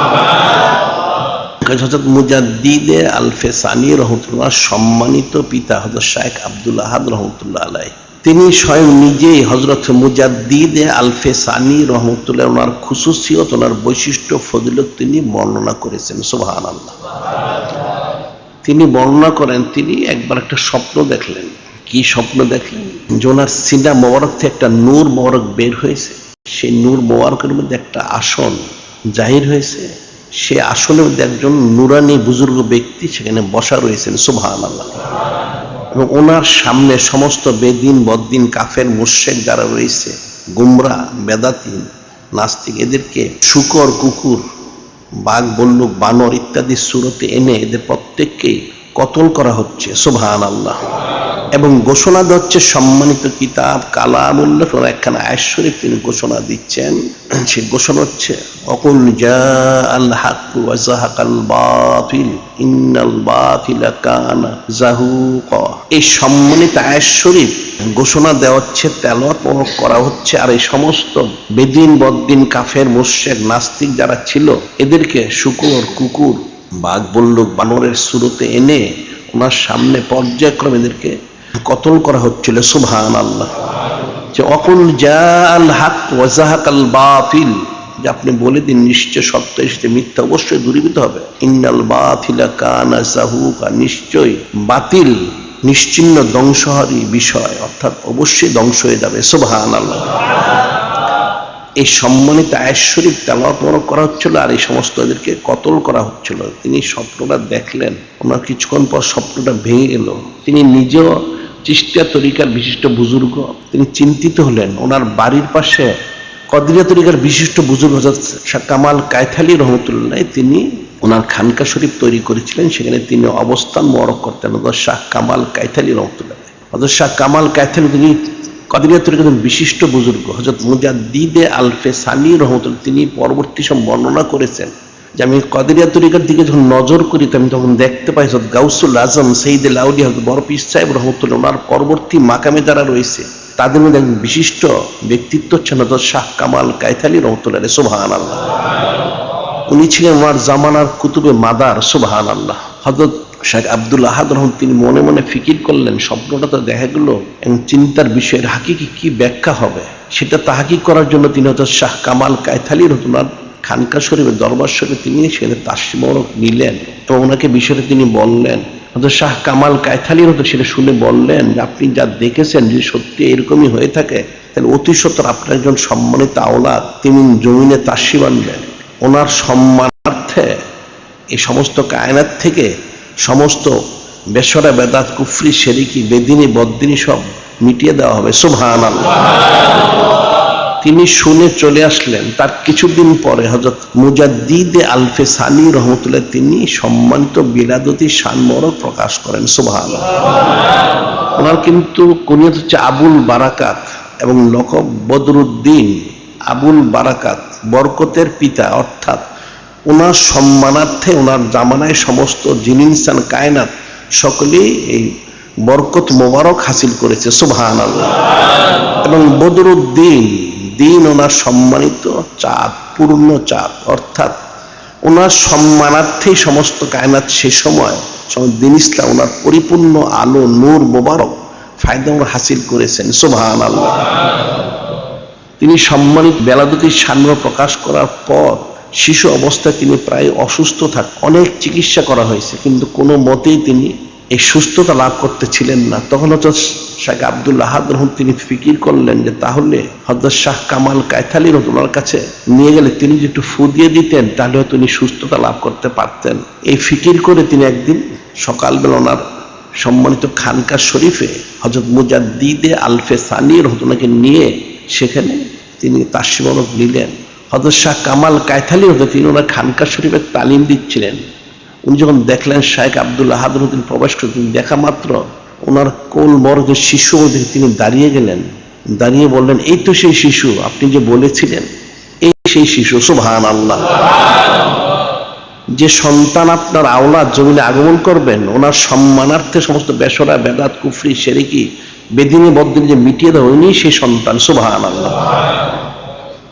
হযরত মুজাদ্দিদে আল-ফেসানি রহমতুল্লাহ সম্মানিত পিতা হযরত শেখ আব্দুল আহাদ রহমতুল্লাহ আলাইহি তিনি স্বয়ং নিজেই হযরত মুজাদ্দিদে আল-ফেসানি রহমতুল্লাহ ওনার খুসুসিয়ত, ওনার বৈশিষ্ট্য, ফজিলত তিনি বর্ণনা করেছেন। সুবহানাল্লাহ। তিনি বর্ণনা করেন, তিনি একবার একটা স্বপ্ন দেখলেন। কি স্বপ্ন দেখলেন? যে ওনার সিনা মোবারক থেকে একটা নূর মোবারক বের হয়েছে, সেই নূর মোবারকের মধ্যে একটা আসন জাহির হয়েছে, সে আসনের মধ্যে একজন নুরানি বুজুর্গ ব্যক্তি সেখানে বসা রয়েছেন। সুবহানাল্লাহ। এবং ওনার সামনে সমস্ত বেদিন, বদ্দিন, কাফের, মুশরিক যারা রয়েছে, গুমরা, বেদাতি, নাস্তিক, এদেরকে শূকর, কুকুর, বাঘ, বল্লুক, বানর ইত্যাদি সুরতে এনে এদের প্রত্যেককেই কতল করা হচ্ছে। সুবহানাল্লাহ। এবং ঘোষণা দিচ্ছে সম্মানিত কিতাব কালামুল্লাহ একখানা আয়াত শরীফ তিনি ঘোষণা দিচ্ছেন। সে ঘোষণা হচ্ছে, অকুল জাআল হক ওয়া যাহাকাল বাতিল ইন্নাল বাতিলা কানা যাহুকা। এই সম্মানিত আয়াত শরীফ ঘোষণা দেওয়া হচ্ছে, তেলাওয়াত করা হচ্ছে, আর এই সমস্ত বেদিন, বদ্দিন, কাফের, মুশরিক, নাস্তিক যারা ছিল এদেরকে শূকর, কুকুর, বাঘ, বল্লুক, বানরের সুরতে এনে ওনার সামনে পর্যায়ক্রমে এদেরকে কতল করা হচ্ছিল। সুবহানাল্লাহ। যে অকুল জাআল হক ওয়া যাহাকাল বাতিল, যে আপনি বলে দিন নিশ্চয় সত্য এসেছে, মিথ্যা অবশ্যই দূরীভূত হবে। ইন্নাল বাতিলা কানা যাহুকা, নিশ্চয় বাতিল নিশ্চিহ্ন ধ্বংসহারী বিষয়, অর্থাৎ অবশ্যই ধ্বংস হয়ে যাবে। সুবহানাল্লাহ। এই সম্মানিত আয়াত শরীফ তেলাওয়াত করা হচ্ছিল, আর এই সমস্ত এদেরকে কতল করা হচ্ছিল। তিনি স্বপ্নটা দেখলেন, ওনার কিছুক্ষণ পর স্বপ্নটা ভেঙে গেল। তিনি নিজেও চিশতিয়া তরিকার বিশিষ্ট বুজুর্গ, তিনি চিন্তিত হলেন। ওনার বাড়ির পাশে কদরিয়া তরিকার বিশিষ্ট বুজুর্গ হযরত শাহ কামাল কায়থালি রহমতুল্লাহ তিনি ওনার খানকা শরীফ তৈরি করেছিলেন, সেখানে তিনি অবস্থান মোবারক করতেন। হযরত শাহ কামাল কায়থালি রহমতুল্লাহ, হযরত শাহ কামাল কায়থালি তিনি কাদেরিয়া তরিকার বিশিষ্ট বুজুর্গ হযরত মুজাদ্দিদে আলফে সানি রহমতুল্লাহ তিনি পরবর্তী সময় বর্ণনা করেছেন যে আমি কাদেরিয়া তরিকার দিকে যখন নজর করি আমি তখন দেখতে পাই হযরত গাউসুল আজম সাইয়্যিদুল আউলিয়া হযরত বড় পীর সাহেব রহমতুল্লাহ ওনার পরবর্তী মাকামে যারা রয়েছে তাদের মধ্যে একজন বিশিষ্ট ব্যক্তিত্ব হচ্ছেন হযরত শাহ কামাল কায়থালি রহমতুল্লাহ সুবহানাল্লাহ। উনি ছিলেন ওনার জামানার কুতুবে মাদার সুবহানাল্লাহ। হযরত শেখ আব্দুল আহাদ রহমান তিনি মনে মনে ফিকির করলেন স্বপ্নটা তো দেখা গেল এবং চিন্তার বিষয়ের হাকিকি কি ব্যাখ্যা হবে সেটা তাহাকিক করার জন্য তিনি হয়তো শাহ কামাল কায়থালি রহমতুল্লাহ খানকা শরীফের দরবার শরীফে তিনি সেটা তাসবিহ নিলেন এবং ওনাকে বিষয়টা তিনি বললেন। হয়তো শাহ কামাল কায়থালির হতো সেটা শুনে বললেন যে আপনি যা দেখেছেন যদি সত্যি এরকমই হয়ে থাকে তাহলে অতি সত্বর আপনার একজন সম্মানিত আওলাদ তিনি জমিনে তাসবিহ আনবেন, ওনার সম্মানার্থে এই সমস্ত কায়নাত থেকে সমস্ত বেশরা বেদাত কুফরি শিরকি বেদিনী বদ্দিনী সব মিটিয়ে দেওয়া হবে সুবহানাল্লাহ। তিনি শুনে চলে আসলেন। তার কিছুদিন পরে হযরত মুজাদ্দিদে আলফে সানি রহমতুল্লাহ তিনি সম্মানিত বিলাদতি শান মোবারক প্রকাশ করেন সুবহানাল্লাহ। ওনার কিন্তু কুনিয়ত হচ্ছে আবুল বারাকাত এবং লকব বদরুদ্দিন। আবুল বারাকাত বরকতের পিতা, অর্থাৎ ওনার সম্মানার্থে ওনার জামানায় সমস্ত জিনিসান কায়নাত সকলেই এই বরকত মোবারক হাসিল করেছে সুবহানাল্লাহ। এবং বদরুদ্দিন দিন ওনার সম্মানিত চাঁদ, পূর্ণ চাঁদ, অর্থাৎ ওনার সম্মানার্থেই সমস্ত কায়নাত সে সময় দিন ইসলাম ওনার পরিপূর্ণ আলো নূর মোবারক ফায়দা হাসিল করেছেন সুবহানাল্লাহ। তিনি সম্মানিত বেলাদতি শান প্রকাশ করার পর শিশু অবস্থায় তিনি প্রায় অসুস্থ অনেক চিকিৎসা করা হয়েছে কিন্তু কোনো মতেই তিনি এই সুস্থতা লাভ করতেছিলেন না। তখন হয়তো শেখ আব্দুল আহাদ রহমান তিনি ফিকির করলেন যে তাহলে হযরত শাহ কামাল কায়থালি ওনার কাছে নিয়ে গেলে তিনি যদি একটু ফু দিয়ে দিতেন তাহলে হয়তো উনি সুস্থতা লাভ করতে পারতেন। এই ফিকির করে তিনি একদিন সকালবেলা ওনার সম্মানিত খানকা শরীফে হযরত মুজাদ্দিদে আলফে সানি ওনাকে নিয়ে সেখানে তিনি তাসবিহ নিলেন। হযরত শাহ কামাল কায়থালি তিনি ওনার খানকা শরীফে তালিম দিচ্ছিলেন। উনি যখন দেখলেন শেখ আব্দুল আহাদ তিনি প্রবেশ করতেন, দেখা মাত্র ওনার কোল মর্গ শিশু তিনি দাঁড়িয়ে গেলেন, দাঁড়িয়ে বললেন এই তো সেই শিশু আপনি যে বলেছিলেন, এই সেই শিশু সুবহানাল্লাহ। যে সন্তান আপনার আওলাদ জমিনে আগমন করবেন ওনার সম্মানার্থে সমস্ত বেশরা বেদাত কুফরি শিরকি বেদিনী বদ্দিনী যে মিটিয়ে দেওয়া উনি সেই সন্তান সুবহানাল্লাহ।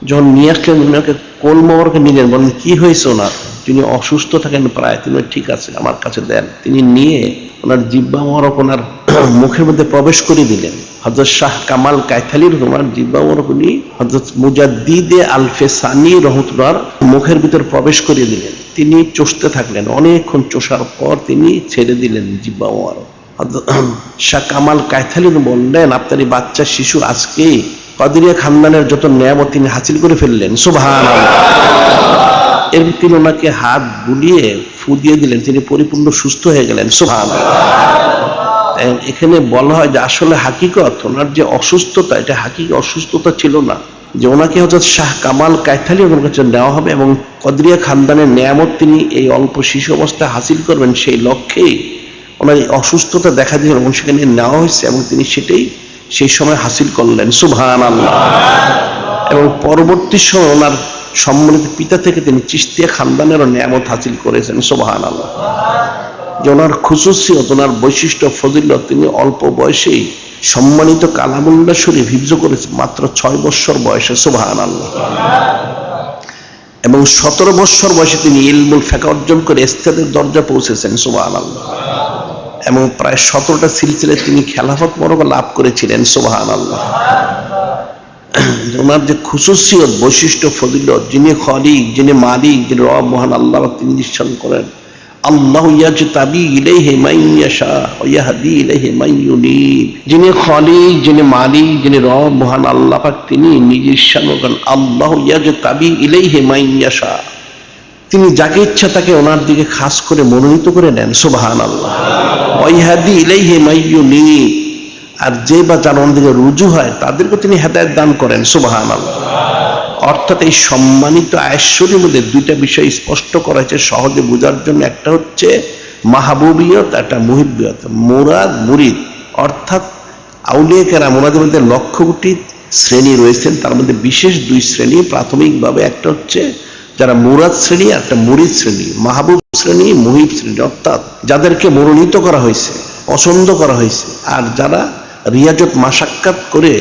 যখন নিয়ে আসলেন ওনাকে কোল মোবারকে নিলেন, বললেন কি হয়েছে ওনার, তিনি অসুস্থ থাকেন প্রায়, তিনি ঠিক আছে আমার কাছে দেন। তিনি নিয়ে ওনার জিহ্বা মোবারক ওনার মুখের মধ্যে প্রবেশ করে দিলেন। হযরত শাহ কামাল কায়থালির ওনার জিহ্বা মোবারক উনি হযরত মুজাদ্দিদে আলফে সানি রহমতুল্লাহর মুখের ভিতর প্রবেশ করে দিলেন। তিনি চষতে থাকলেন, অনেকক্ষণ চষার পর তিনি ছেড়ে দিলেন জিহ্বা মোবারক। হযরত শাহ কামাল কায়থালির বললেন আপনার এই বাচ্চা শিশু আজকে কাদেরিয়া খানদানের যত নেয়ামত তিনি হাসিল করে ফেললেন সুবহানাল্লাহ। এর তিনি ওনাকে হাত বুলিয়ে ফু দিয়ে দিলেন, তিনি পরিপূর্ণ সুস্থ হয়ে গেলেন সুবহানাল্লাহ। এখানে বলা হয় যে আসলে হাকিকত ওনার যে অসুস্থতা এটা হাকিকত অসুস্থতা ছিল না, যে ওনাকে হযরত শাহ কামাল কায়থালি ওনার কাছে নেওয়া হবে এবং কাদেরিয়া খানদানের নেয়ামত তিনি এই অল্প শিশু অবস্থায় হাসিল করবেন সেই লক্ষ্যেই ওনার এই অসুস্থতা দেখা দিয়ে এবং সেখানে নেওয়া হয়েছে এবং তিনি সেটাই সেই সময় হাসিল করলেন সুবহানাল্লাহ। এবং পরবর্তী সময় ওনার সম্মানিত পিতা থেকে তিনি চিশতিয়া খানদানেরও নিয়ামত হাসিল করেছেন সুবহানাল্লাহ। যে ওনার খুসুসিয়ত ওনার বৈশিষ্ট্য ফজিলত তিনি অল্প বয়সেই সম্মানিত কালামুল্লাহ শরীফ হিফজ করেছেন মাত্র 6 বছর বয়সে সুবহানাল্লাহ। এবং 17 বছর বয়সে তিনি ইলমুল ফিকহ অর্জন করে ইস্তেদের দরজা পৌঁছেছেন সুবহানাল্লাহ। এবং প্রায় 17টা সিলসিলায় তিনি খেলাফত মোবারক লাভ করেছিলেন সুবহানাল্লাহ। ওনার যে খুসুসিয়ত বৈশিষ্ট্য ফজিলত, যিনি খালিক যিনি মালিক যিনি রব মহান আল্লাহ তিনি নিশ্চয় করেন আল্লাহু ইয়াজতাবি ইলাইহি মান ইয়াশা ওয়া ইয়াহদি ইলাইহি মান ইউনিব। যিনি খালিক যিনি মালিক যিনি রব মহান আল্লাহ পাক তিনি নিজে ইচ্ছা করেন আল্লাহু ইয়াজতাবি ইলাইহি মান ইয়াশা, তিনি যাকে ইচ্ছা তাকে ওনার দিকে খাস করে মনোনীত করে নেন সুবহানাল্লাহ। ওয়া ইয়াহদি ইলাইহি মান ইউনিব, আর যে বা যার ওনার দিকে রুজু হয় তাদেরকে তিনি হেদায়েত দান করেন সুবহানাল্লাহ। অর্থাৎ এই সম্মানিত আয়েশ্বরীর মধ্যে দুইটা বিষয় স্পষ্ট করা হয়েছে সহজে বোঝার জন্য। একটা হচ্ছে মাহবুবিয়ত, একটা মুহিব্বিয়ত। মুরাদ মুরিদ, অর্থাৎ আউলিয়া কেরাম ওনাদের মধ্যে লক্ষ কোটি শ্রেণী রয়েছেন, তার মধ্যে বিশেষ দুই শ্রেণী প্রাথমিকভাবে, একটা হচ্ছে যারা মুরাদ শ্রেণী, একটা মুরিদ শ্রেণী, মাহবুব শ্রেণী, মুহিব শ্রেণী, অর্থাৎ যাদেরকে মনোনীত করা হয়েছে, পছন্দ করা হয়েছে, আর যারা রিয়াজত মাশাক্কাত করে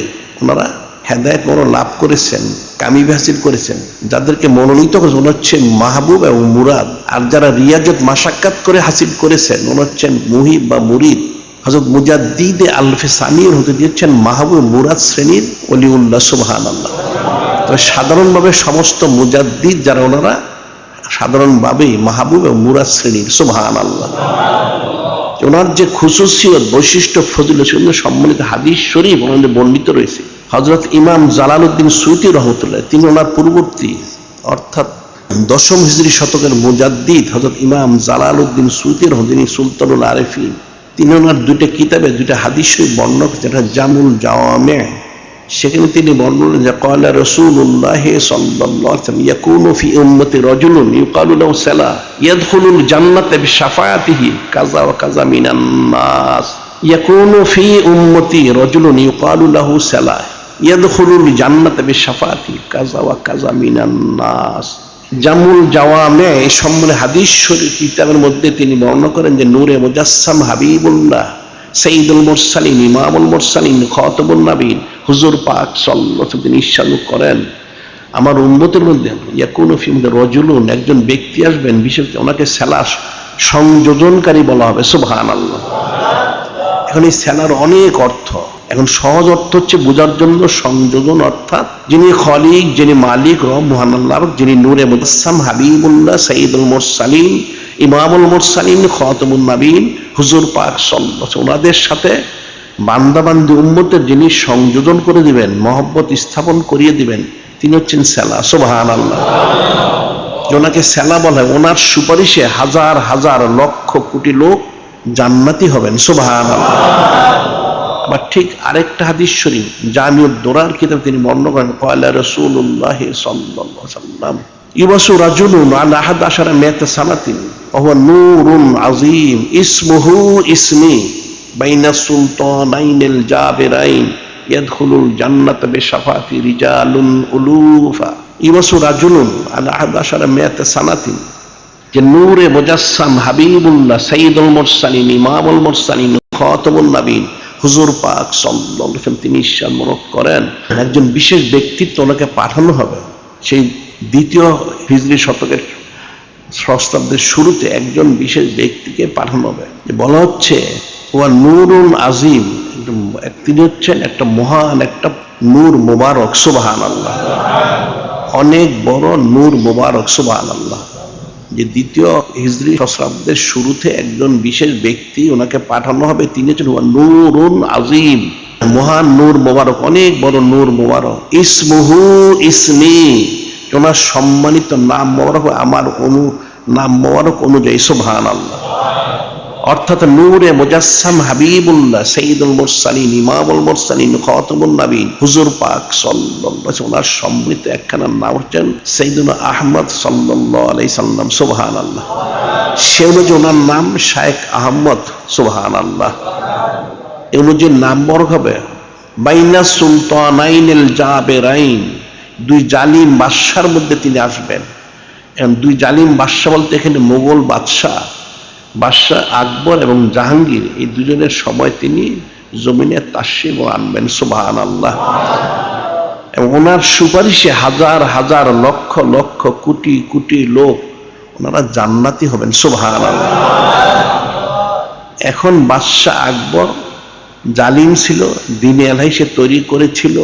ওনারা হেদায়েত লাভ করেছেন, কামিয়াবি হাসিল করেছেন, যাদেরকে মনোনীত করেছেন ওনারা হচ্ছেন মাহবুব এবং মুরাদ। আর যারা রিয়াজত মাশাক্কাত করে হাসিল করেছেন ওনারা হচ্ছেন মুহিব বা মুরিদ। হযরত মুজাদ্দিদ আলফে সানির হতে দিয়েছেন মাহবুব মুরাদ শ্রেণীর ওলিউল্লাহ, সুবহানাল্লাহ। তবে সাধারণভাবে সমস্ত মুজাদ্দিদ যারা ওনারা সাধারণভাবেই মাহবুব এবং মুরাদ শ্রেণীর, সুবহানাল্লাহ। ওনার যে খুসুসিয়ত, বৈশিষ্ট্য, ফজিলত সম্মানিত হাদিস শরীফ ওনাদের বর্ণিত রয়েছে। হযরত ইমাম জালালউদ্দিন সুয়ুতী রহমতুল্লাহ, তিনি ওনার পূর্ববর্তী অর্থাৎ 10ম হিজরি শতকের মুজাদ্দিদ হযরত ইমাম জালালউদ্দিন সুয়ুতী রহমতুল্লাহ, সুলতানুল আরিফিন, তিনি ওনার দুইটা কিতাবে দুইটা হাদিস শরীফ বর্ণনা করেছেন। যেটা জামুল জাওয়ামে, সেখানে তিনি বর্ণনা যে ক্বালা রাসূলুল্লাহ সাল্লাল্লাহু আলাইহি ওয়াসাল্লাম ইয়াকুনু ফি উম্মতি রাজুলুন ইউকালু লাহু সালাহ ইয়াদখুলুল জান্নাতা বিশাফাআতিহি কাযা ওয়া কাযা মিনান নাস। ইয়াকুনু ফি উম্মতি রাজুলুন ইউকালু লাহু সালাহ ইয়াদখুলুল জান্নাতা বিশাফাআতিহি কাযা ওয়া কাযা মিনান নাস। জামুল জাওয়ামে এই সম্বন্ধে হাদিস শরীফ কিতাবের মধ্যে তিনি বর্ণনা করেন যে নূরে মুজাসসাম হাবিবুল্লাহ সাইয়্যিদুল মুরসালিন ইমামুল মুরসালিন খাতামুন নবীন হুজুর পাক সাল্লাল্লাহু আলাইহি ওয়াসাল্লাম ইরশাদ করেন, আমার উম্মতের মধ্যে ইয়াকুনু ফি রাজুলুন, একজন ব্যক্তি আসবেন, বিশেষ ওনাকে সালাহ সংযোজনকারী বলা হবে, সুবহানাল্লাহ। এখন এই সালার অনেক অর্থ, এখন সহজ অর্থ হচ্ছে বোঝার জন্য সংযোজন, অর্থাৎ যিনি খলিক, যিনি মালিক রব মহান আল্লাহ, যিনি নূরে মুজাসসাম হাবিবুল্লাহ সাইয়্যিদুল মুরসালিন ইমামুল মুরসালিন খাতামুন নবীন হুজুর পাক সাল্লাল্লাহু আলাইহি ওয়াসাল্লাম, ওনাদের সাথে বান্দাবান্দি উম্মতের যিনি সংযোজন করে দিবেন, মহব্বত স্থাপন করিয়ে দিবেন, তিনি হচ্ছেন সালা, সুবহানাল্লাহ। ওনাকে সালা বলা হয়। ওনার সুপারিশে হাজার হাজার লক্ষ কোটি লোক জান্নাতি হবেন, সুবহানাল্লাহ। আবার ঠিক আরেকটা হাদিস শরীফ জামিউদ দুরার কিতাব তিনি বর্ণনা করেন, ক্বালা রাসূলুল্লাহ সাল্লাল্লাহু আলাইহি ওয়াসাল্লাম ইউবাসু রাজুলুন আলা 11 মিয়াত সানাতিন ওয়া হুয়া নূরুন আযীম ইসমুহু ইসমি বাইনা সুলতানাইনিল জাবিরাইন ইয়াদখুলুল জান্নাতা বিশাফাতি রিজালুন উলুফা। ইউবাসু রাজুলুন আলা 11 মিয়াত সানাতিন, যে নূরে মুজাসসাম হাবিবুল্লাহ সাইয়্যিদুল মুরসালিন ইমামুল মুরসালিন খাতামুন নবীন হুজুর পাক সাল্লাল্লাহু আলাইহি ওয়াসাল্লাম তিনি ইরশাদ করেন, একজন বিশেষ ব্যক্তিত্ব ওনাকে পাঠানো হবে। সেই দ্বিতীয় হিজরি শতকের সহস্রাব্দের শুরুতে একজন বিশেষ ব্যক্তিকে পাঠানো হবে। বলা হচ্ছে ওয়া নূরুন আজিম, তিনি হচ্ছেন একটা মহান একটা নূর মুবারক, সুবহানাল্লাহ। অনেক বড় নূর মুবারক, সুবহানাল্লাহ। যে দ্বিতীয় হিজরি সহস্রাব্দের শুরুতে একজন বিশেষ ব্যক্তি ওনাকে পাঠানো হবে, তিনি হচ্ছেন নূরুন আজিম, মহান নূর মুবারক, অনেক বড় নূর মুবারক। ইসমুহু ইসমি, ওনার সম্মানিত নাম মোবারক আমার নাম মোবারক অনুযায়ী, সুবহানাল্লাহ। অর্থাৎ নূরে মুজাসসাম হাবিবুল্লাহ সাইয়্যিদুল মুরসালিন ইমামুল মুরসালিন খাতামুন নবীন হুজুর পাক সাল্লাল্লাহু আলাইহি ওয়াসাল্লাম, ওনার সম্মানিত একখানা নাম হচ্ছেন সাইয়্যিদুনা আহমদ সাল্লাল্লাহু আলাইহি সাল্লাম, সুবহানাল্লাহ। সে অনুযায়ী ওনার নাম শায়েখ আহমদ, সুবহানাল্লাহ। এই অনুযায়ী নাম বড় হবে। বাইনা সুলতানাইনিল জাবিরাইন, দুই জালিম বাদশার মধ্যে তিনি আসবেন। দুই জালিম বাদশা বলতে এখানে মোগল বাদশাহ আকবর এবং জাহাঙ্গীর, এই দুজনের সময় তিনি জমিনে তাশরীফ আনবেন, সুবহানাল্লাহ। এবং ওনার সুপারিশে হাজার হাজার লক্ষ লক্ষ কোটি কোটি লোক ওনারা জান্নাতি হবেন, সুবহানাল্লাহ। এখন বাদশাহ আকবর জালিম ছিল, দ্বীনে এলাহি সে তৈরি করেছিল,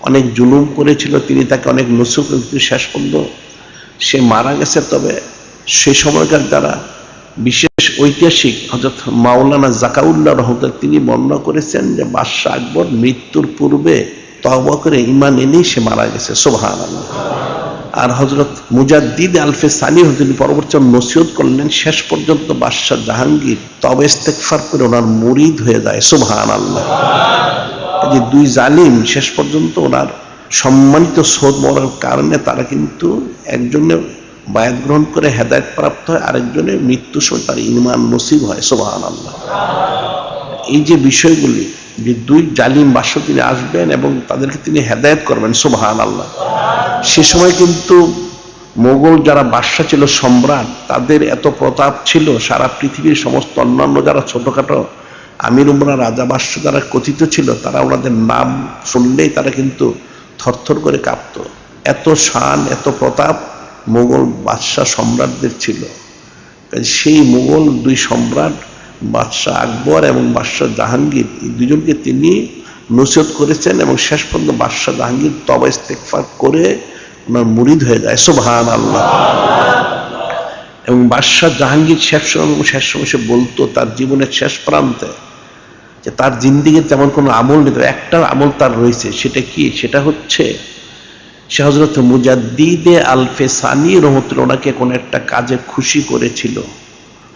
অনেক জুলুম করেছিল, তিনি তাকে অনেক নসুখ করেছিল, শেষ পর্যন্ত সে মারা গেছে। তবে সে সময়কার যারা বিশেষ ঐতিহাসিক হযরত মাওলানা জাকাউল্লাহ রহমতুল্লাহ তিনি বর্ণনা করেছেন যে বাদশাহ আকবর মৃত্যুর পূর্বে তওবা করে ঈমান এনেই সে মারা গেছে, সুবহানাল্লাহ। আর হযরত মুজাদ্দিদ আলফে সানি তিনি পরবর্তী নসিহত করলেন, শেষ পর্যন্ত বাদশাহ জাহাঙ্গীর তওবা ইস্তেগফার করে ওনার মুরিদ হয়ে যায়, সুবহানাল্লাহ। যে দুই জালিম শেষ পর্যন্ত ওনার সম্মানিত সোহবত মরার কারণে তারা কিন্তু একজনের বায়াত গ্রহণ করে হেদায়েত প্রাপ্ত হয়, আরেকজনের মৃত্যুর সময় তার ঈমান নসিব হয়, সুবহানাল্লাহ। এই যে বিষয়গুলি, যে দুই জালিম বাদশা তিনি আসবেন এবং তাদেরকে তিনি হেদায়েত করবেন, সুবহানাল্লাহ। সে সময় কিন্তু মোগল যারা বাদশা ছিল, সম্রাট, তাদের এত প্রতাপ ছিল, সারা পৃথিবীর সমস্ত অন্যান্য যারা ছোটখাটো আমির উমরা, রাজা, বাদশা যারা কথিত ছিল, তারা ওনাদের নাম শুনলেই তারা কিন্তু থরথর করে কাঁপত। এত শান, এত প্রতাপ মোগল বাদশা সম্রাটদের ছিল। সেই মোগল দুই সম্রাট বাদশাহ আকবর এবং বাদশাহ জাহাঙ্গীর, এই দুজনকে তিনি নসিহত করেছেন এবং শেষ পর্যন্ত বাদশাহ জাহাঙ্গীর তওবা ইস্তেগফার করে ওনার মুরিদ হয়ে যায়, সুবহানাল্লাহ। এবং বাদশাহ জাহাঙ্গীর শেষ সময় সে বলতো তার জীবনের শেষ প্রান্তে যে তার জিন্দেগির তেমন কোনো আমল নেই, একটা আমল তার রয়েছে। সেটা কি? সেটা হচ্ছে সে হযরত মুজাদ্দিদে আল-ফেসানি রহমতুল্লাহ ওনাকে কোনো একটা কাজে খুশি করেছিল।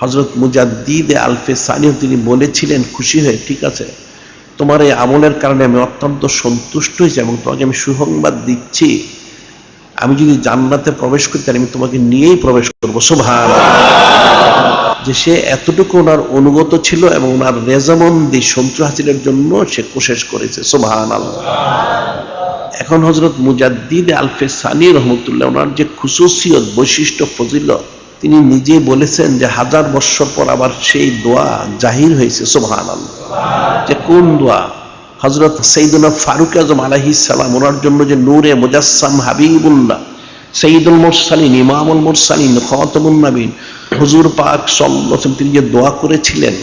হযরত মুজাদ্দিদে আল-ফেসানি তিনি বলেছিলেন খুশি হয়ে, ঠিক আছে, তোমার এই আমলের কারণে আমি অত্যন্ত সন্তুষ্ট হয়েছি এবং তোমাকে আমি সুসংবাদ দিচ্ছি, আমি যদি জান্নাতে প্রবেশ করতে আমি তোমাকে নিয়েই প্রবেশ করবো, সুবহানাল্লাহ। যে সে এতটুকু ওনার অনুগত ছিল এবং ওনার রেজামন্দি সন্তুষ্ট হাসিলের জন্য সে কোশিশ করেছে, সুবহানাল্লাহ। এখন হযরত মুজাদ্দিদ আল-ফেসানি রহমতুল্লাহ ওনার যে খুসুসিয়ত, বৈশিষ্ট্য, ফজিলত, তিনি নিজেই বলেছেন যে 1000 বছর পর আবার সেই দোয়া জাহির হয়েছে, সুবহানাল্লাহ। যে কোন দোয়া? হযরত সাইয়্যিদুনা ফারুক আযম আলাইহিস সালাম ওনার জন্য যে নূরে মুজাসসাম হাবিবুল্লাহ, সাইয়্যিদুল মুরসালিন, ইমামুল মুরসালিন, খাতামুন নবীন হুজুর পাক সাল্লাল্লাহু আলাইহি ওয়াসাল্লাম তিনি যে দোয়া করেছিলেন,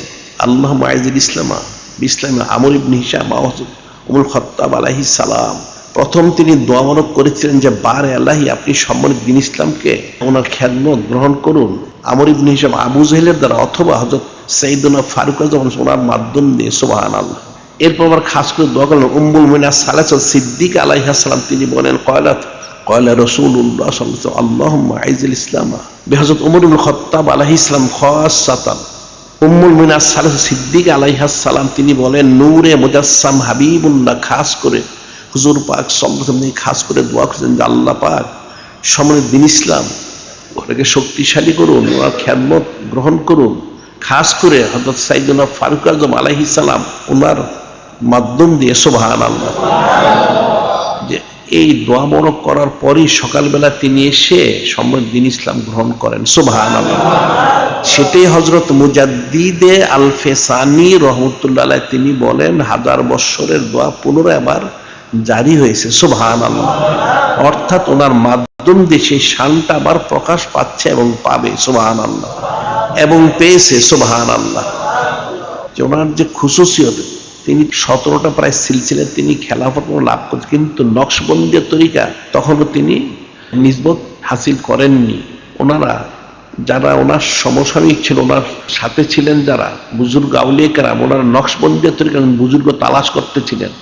আল্লাহুম্মা আইজিল ইসলামা বিসলামা আমর ইবনে হিশাম উমর খাত্তাব আলাইহিস সালাম, প্রথম তিনি দোয়া মানব করেছিলেন যে বারে আল্লাহি আপনি সম্মানিত দিন ইসলামকে ওনার খেদমত গ্রহণ করুন আমর ইবনে হিশাম আবু জাহেলের দ্বারা অথবা হযরত সাইয়্যিদুনা ফারুক আযম ওনার মাধ্যম দিয়ে, সুবহানাল্লাহ। এরপর আবার খাস করে দোয়া করলেন উম্মুল মুমিনিন সালাসাত সিদ্দিকা আলাইহা সালাম, তিনি বলেন কয়লা রাসূলুল্লাহ সাল্লাল্লাহু আলাইহি ওয়াসাল্লাম আল্লাহুম্মা আইজিল ইসলামা বিহযরত উমর ইবনে খাত্তাব আলাইহিস সালাম খাসাতান। উম্মুল মুমিনিন সালাসাত সিদ্দিকা আলাইহা সালাম তিনি বলেন নূরে মুজাসসাম হাবিবুল্লাহ, খাস করে হুজুর পাক সাল্লাল্লাহু আলাইহি ওয়াসাল্লাম খাস করে দোয়া করেছেন যে আল্লাহ পাক সম্মানিত দিন ইসলাম ওটাকে শক্তিশালী করুন, ওনার খেদমত গ্রহণ করুন, খাস করে হযরত সাইয়্যিদুনা ফারুক আযম আলাইহিস সালাম ওনার মাধ্যম দিয়ে, সুবহানাল্লাহ। যে এই দোয়া মনক করার পরই সকালবেলা তিনি এসে সম্মানিত দিন ইসলাম গ্রহণ করেন, সুবহানাল্লাহ। সেটাই হযরত মুজাদ্দিদে আল-ফেসানি রহমতুল্লাহ আলাইহি তিনি বলেন 1000 বছরের দোয়া পুনরায় আবার জারি হয়েছে, সুবহানাল্লাহ। অর্থাৎ ওনার মাধ্যম দিয়ে সেই শানটা আবার প্রকাশ পাচ্ছে এবং পাবে, সুবহানাল্লাহ, এবং পেয়েছে, সুবহানাল্লাহ। যে ওনার যে খুসুসিয়ত, তিনি 17টা প্রায় সিলসিলা তিনি খেলাফত লাভ করছেন, কিন্তু নকশবন্দিয়া তরিকা তখনও তিনি নিসবত হাসিল করেননি। ওনারা যারা ওনার সমসাময়িক ছিল, ওনার সাথে ছিলেন যারা বুজুর্গ আউলিয়া কেরাম, ওনারা নকশবন্দিয়া তরিকা বুজুর্গ তালাশ করতেছিলেন।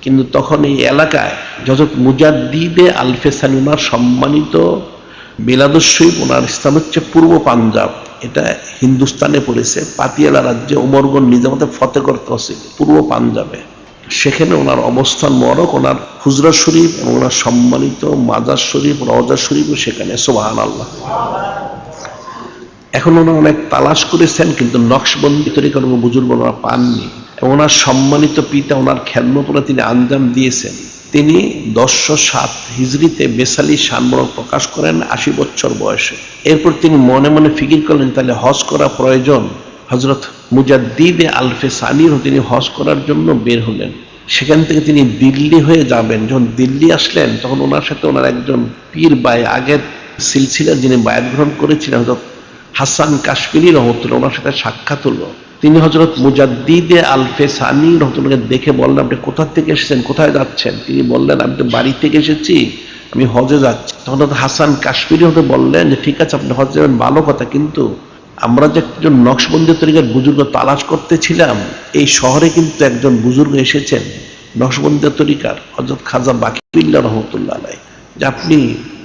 কিন্তু তখন এই এলাকায় হযরত মুজাদ্দিদে আল-ফেসানি ওনার সম্মানিত বিলাদুস শরীফ, ওনার স্থান হচ্ছে পূর্ব পাঞ্জাব, এটা হিন্দুস্তানে পড়েছে, পাতিয়ালা রাজ্যে উমরগঞ্জ নিজামতে ফতেগড় তহসিল, পূর্ব পাঞ্জাবে। সেখানে ওনার অবস্থান মোবারক, ওনার হুজরা শরীফ এবং ওনার সম্মানিত মাজার শরীফ, রওজা শরীফও সেখানে, সুবহানাল্লাহ। এখন ওনারা অনেক তালাশ করেছেন কিন্তু নকশবন্দি তরিকার বুজুর্গ ওনারা পাননি। ওনার সম্মানিত পিতা ওনার খেদমতরা তিনি আঞ্জাম দিয়েছেন। তিনি 1007 হিজরিতে বেসালি শানমরক প্রকাশ করেন 80 বছর বয়সে। এরপর তিনি মনে মনে ফিকির করলেন তাহলে হজ করা প্রয়োজন। হযরত মুজাদ্দিদে আল-ফেসানির তিনি হজ করার জন্য বের হলেন। সেখান থেকে তিনি দিল্লি হয়ে যাবেন। যখন দিল্লি আসলেন তখন ওনার সাথে ওনার একজন পীর বায়, আগের সিলসিলা যিনি বায়াত গ্রহণ করেছিলেন হযরত হাসান কাশ্মীরি রহমতুল্লাহ, ওনার সাথে সাক্ষাৎ হলো। তিনি হযরত মুজাদ্দিদে আল-ফেসানি রহমতুল্লাহকে দেখে বললেন আপনি কোথা থেকে এসেছেন, কোথায় যাচ্ছেন? তিনি বললেন আমি তো বাড়ি থেকে এসেছি, আমি হজে যাচ্ছি। তখন হাসান কাশ্মীরি হতে বললেন যে ঠিক আছে আপনি হজে যাবেন, ভালো কথা, কিন্তু আমরা যে একজন নকশবন্দি তরিকার বুজুর্গ তালাশ করতেছিলাম, এই শহরে কিন্তু একজন বুজুর্গ এসেছেন নকশবন্দি তরিকার, হযরত খাজা বাকিবিল্লাহ রহমতুল্লাহ আলাইহি, যে আপনি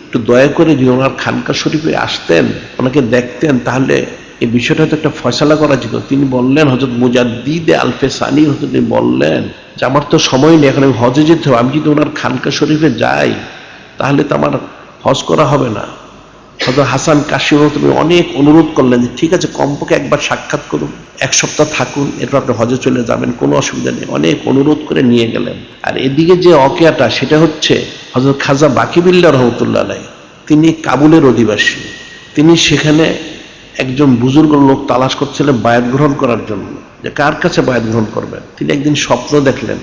একটু দয়া করে যদি ওনার খানকা শরীফে আসতেন, ওনাকে দেখতেন, তাহলে এই বিষয়টা হয়তো একটা ফয়সালা করা যেত। তিনি বললেন, হযরত মুজাদ্দিদে আল-ফেসানি তিনি বললেন যে আমার তো সময় নেই, এখন আমি হজে যেতে হবে, আমি যদি ওনার খানকা শরীফে যাই তাহলে তো আমার হজ করা হবে না। হযরত হাসান কাশিম অনেক অনুরোধ করলেন যে ঠিক আছে কমপক্ষে একবার সাক্ষাৎ করুন, 1 সপ্তাহ থাকুন, এরপর আপনি হজে চলে যাবেন, কোনো অসুবিধা নেই। অনেক অনুরোধ করে নিয়ে গেলেন। আর এদিকে যে অকেয়াটা সেটা হচ্ছে হযরত খাজা বাকিবিল্লাহ রহমতুল্লাহ আলাইহি, তিনি কাবুলের অধিবাসী। তিনি সেখানে একজন বুজুর্গ লোক তালাশ করছিলেন বায়াত গ্রহণ করার জন্য, যে কার কাছে বায়াত গ্রহণ করবেন। তিনি একদিন স্বপ্ন দেখলেন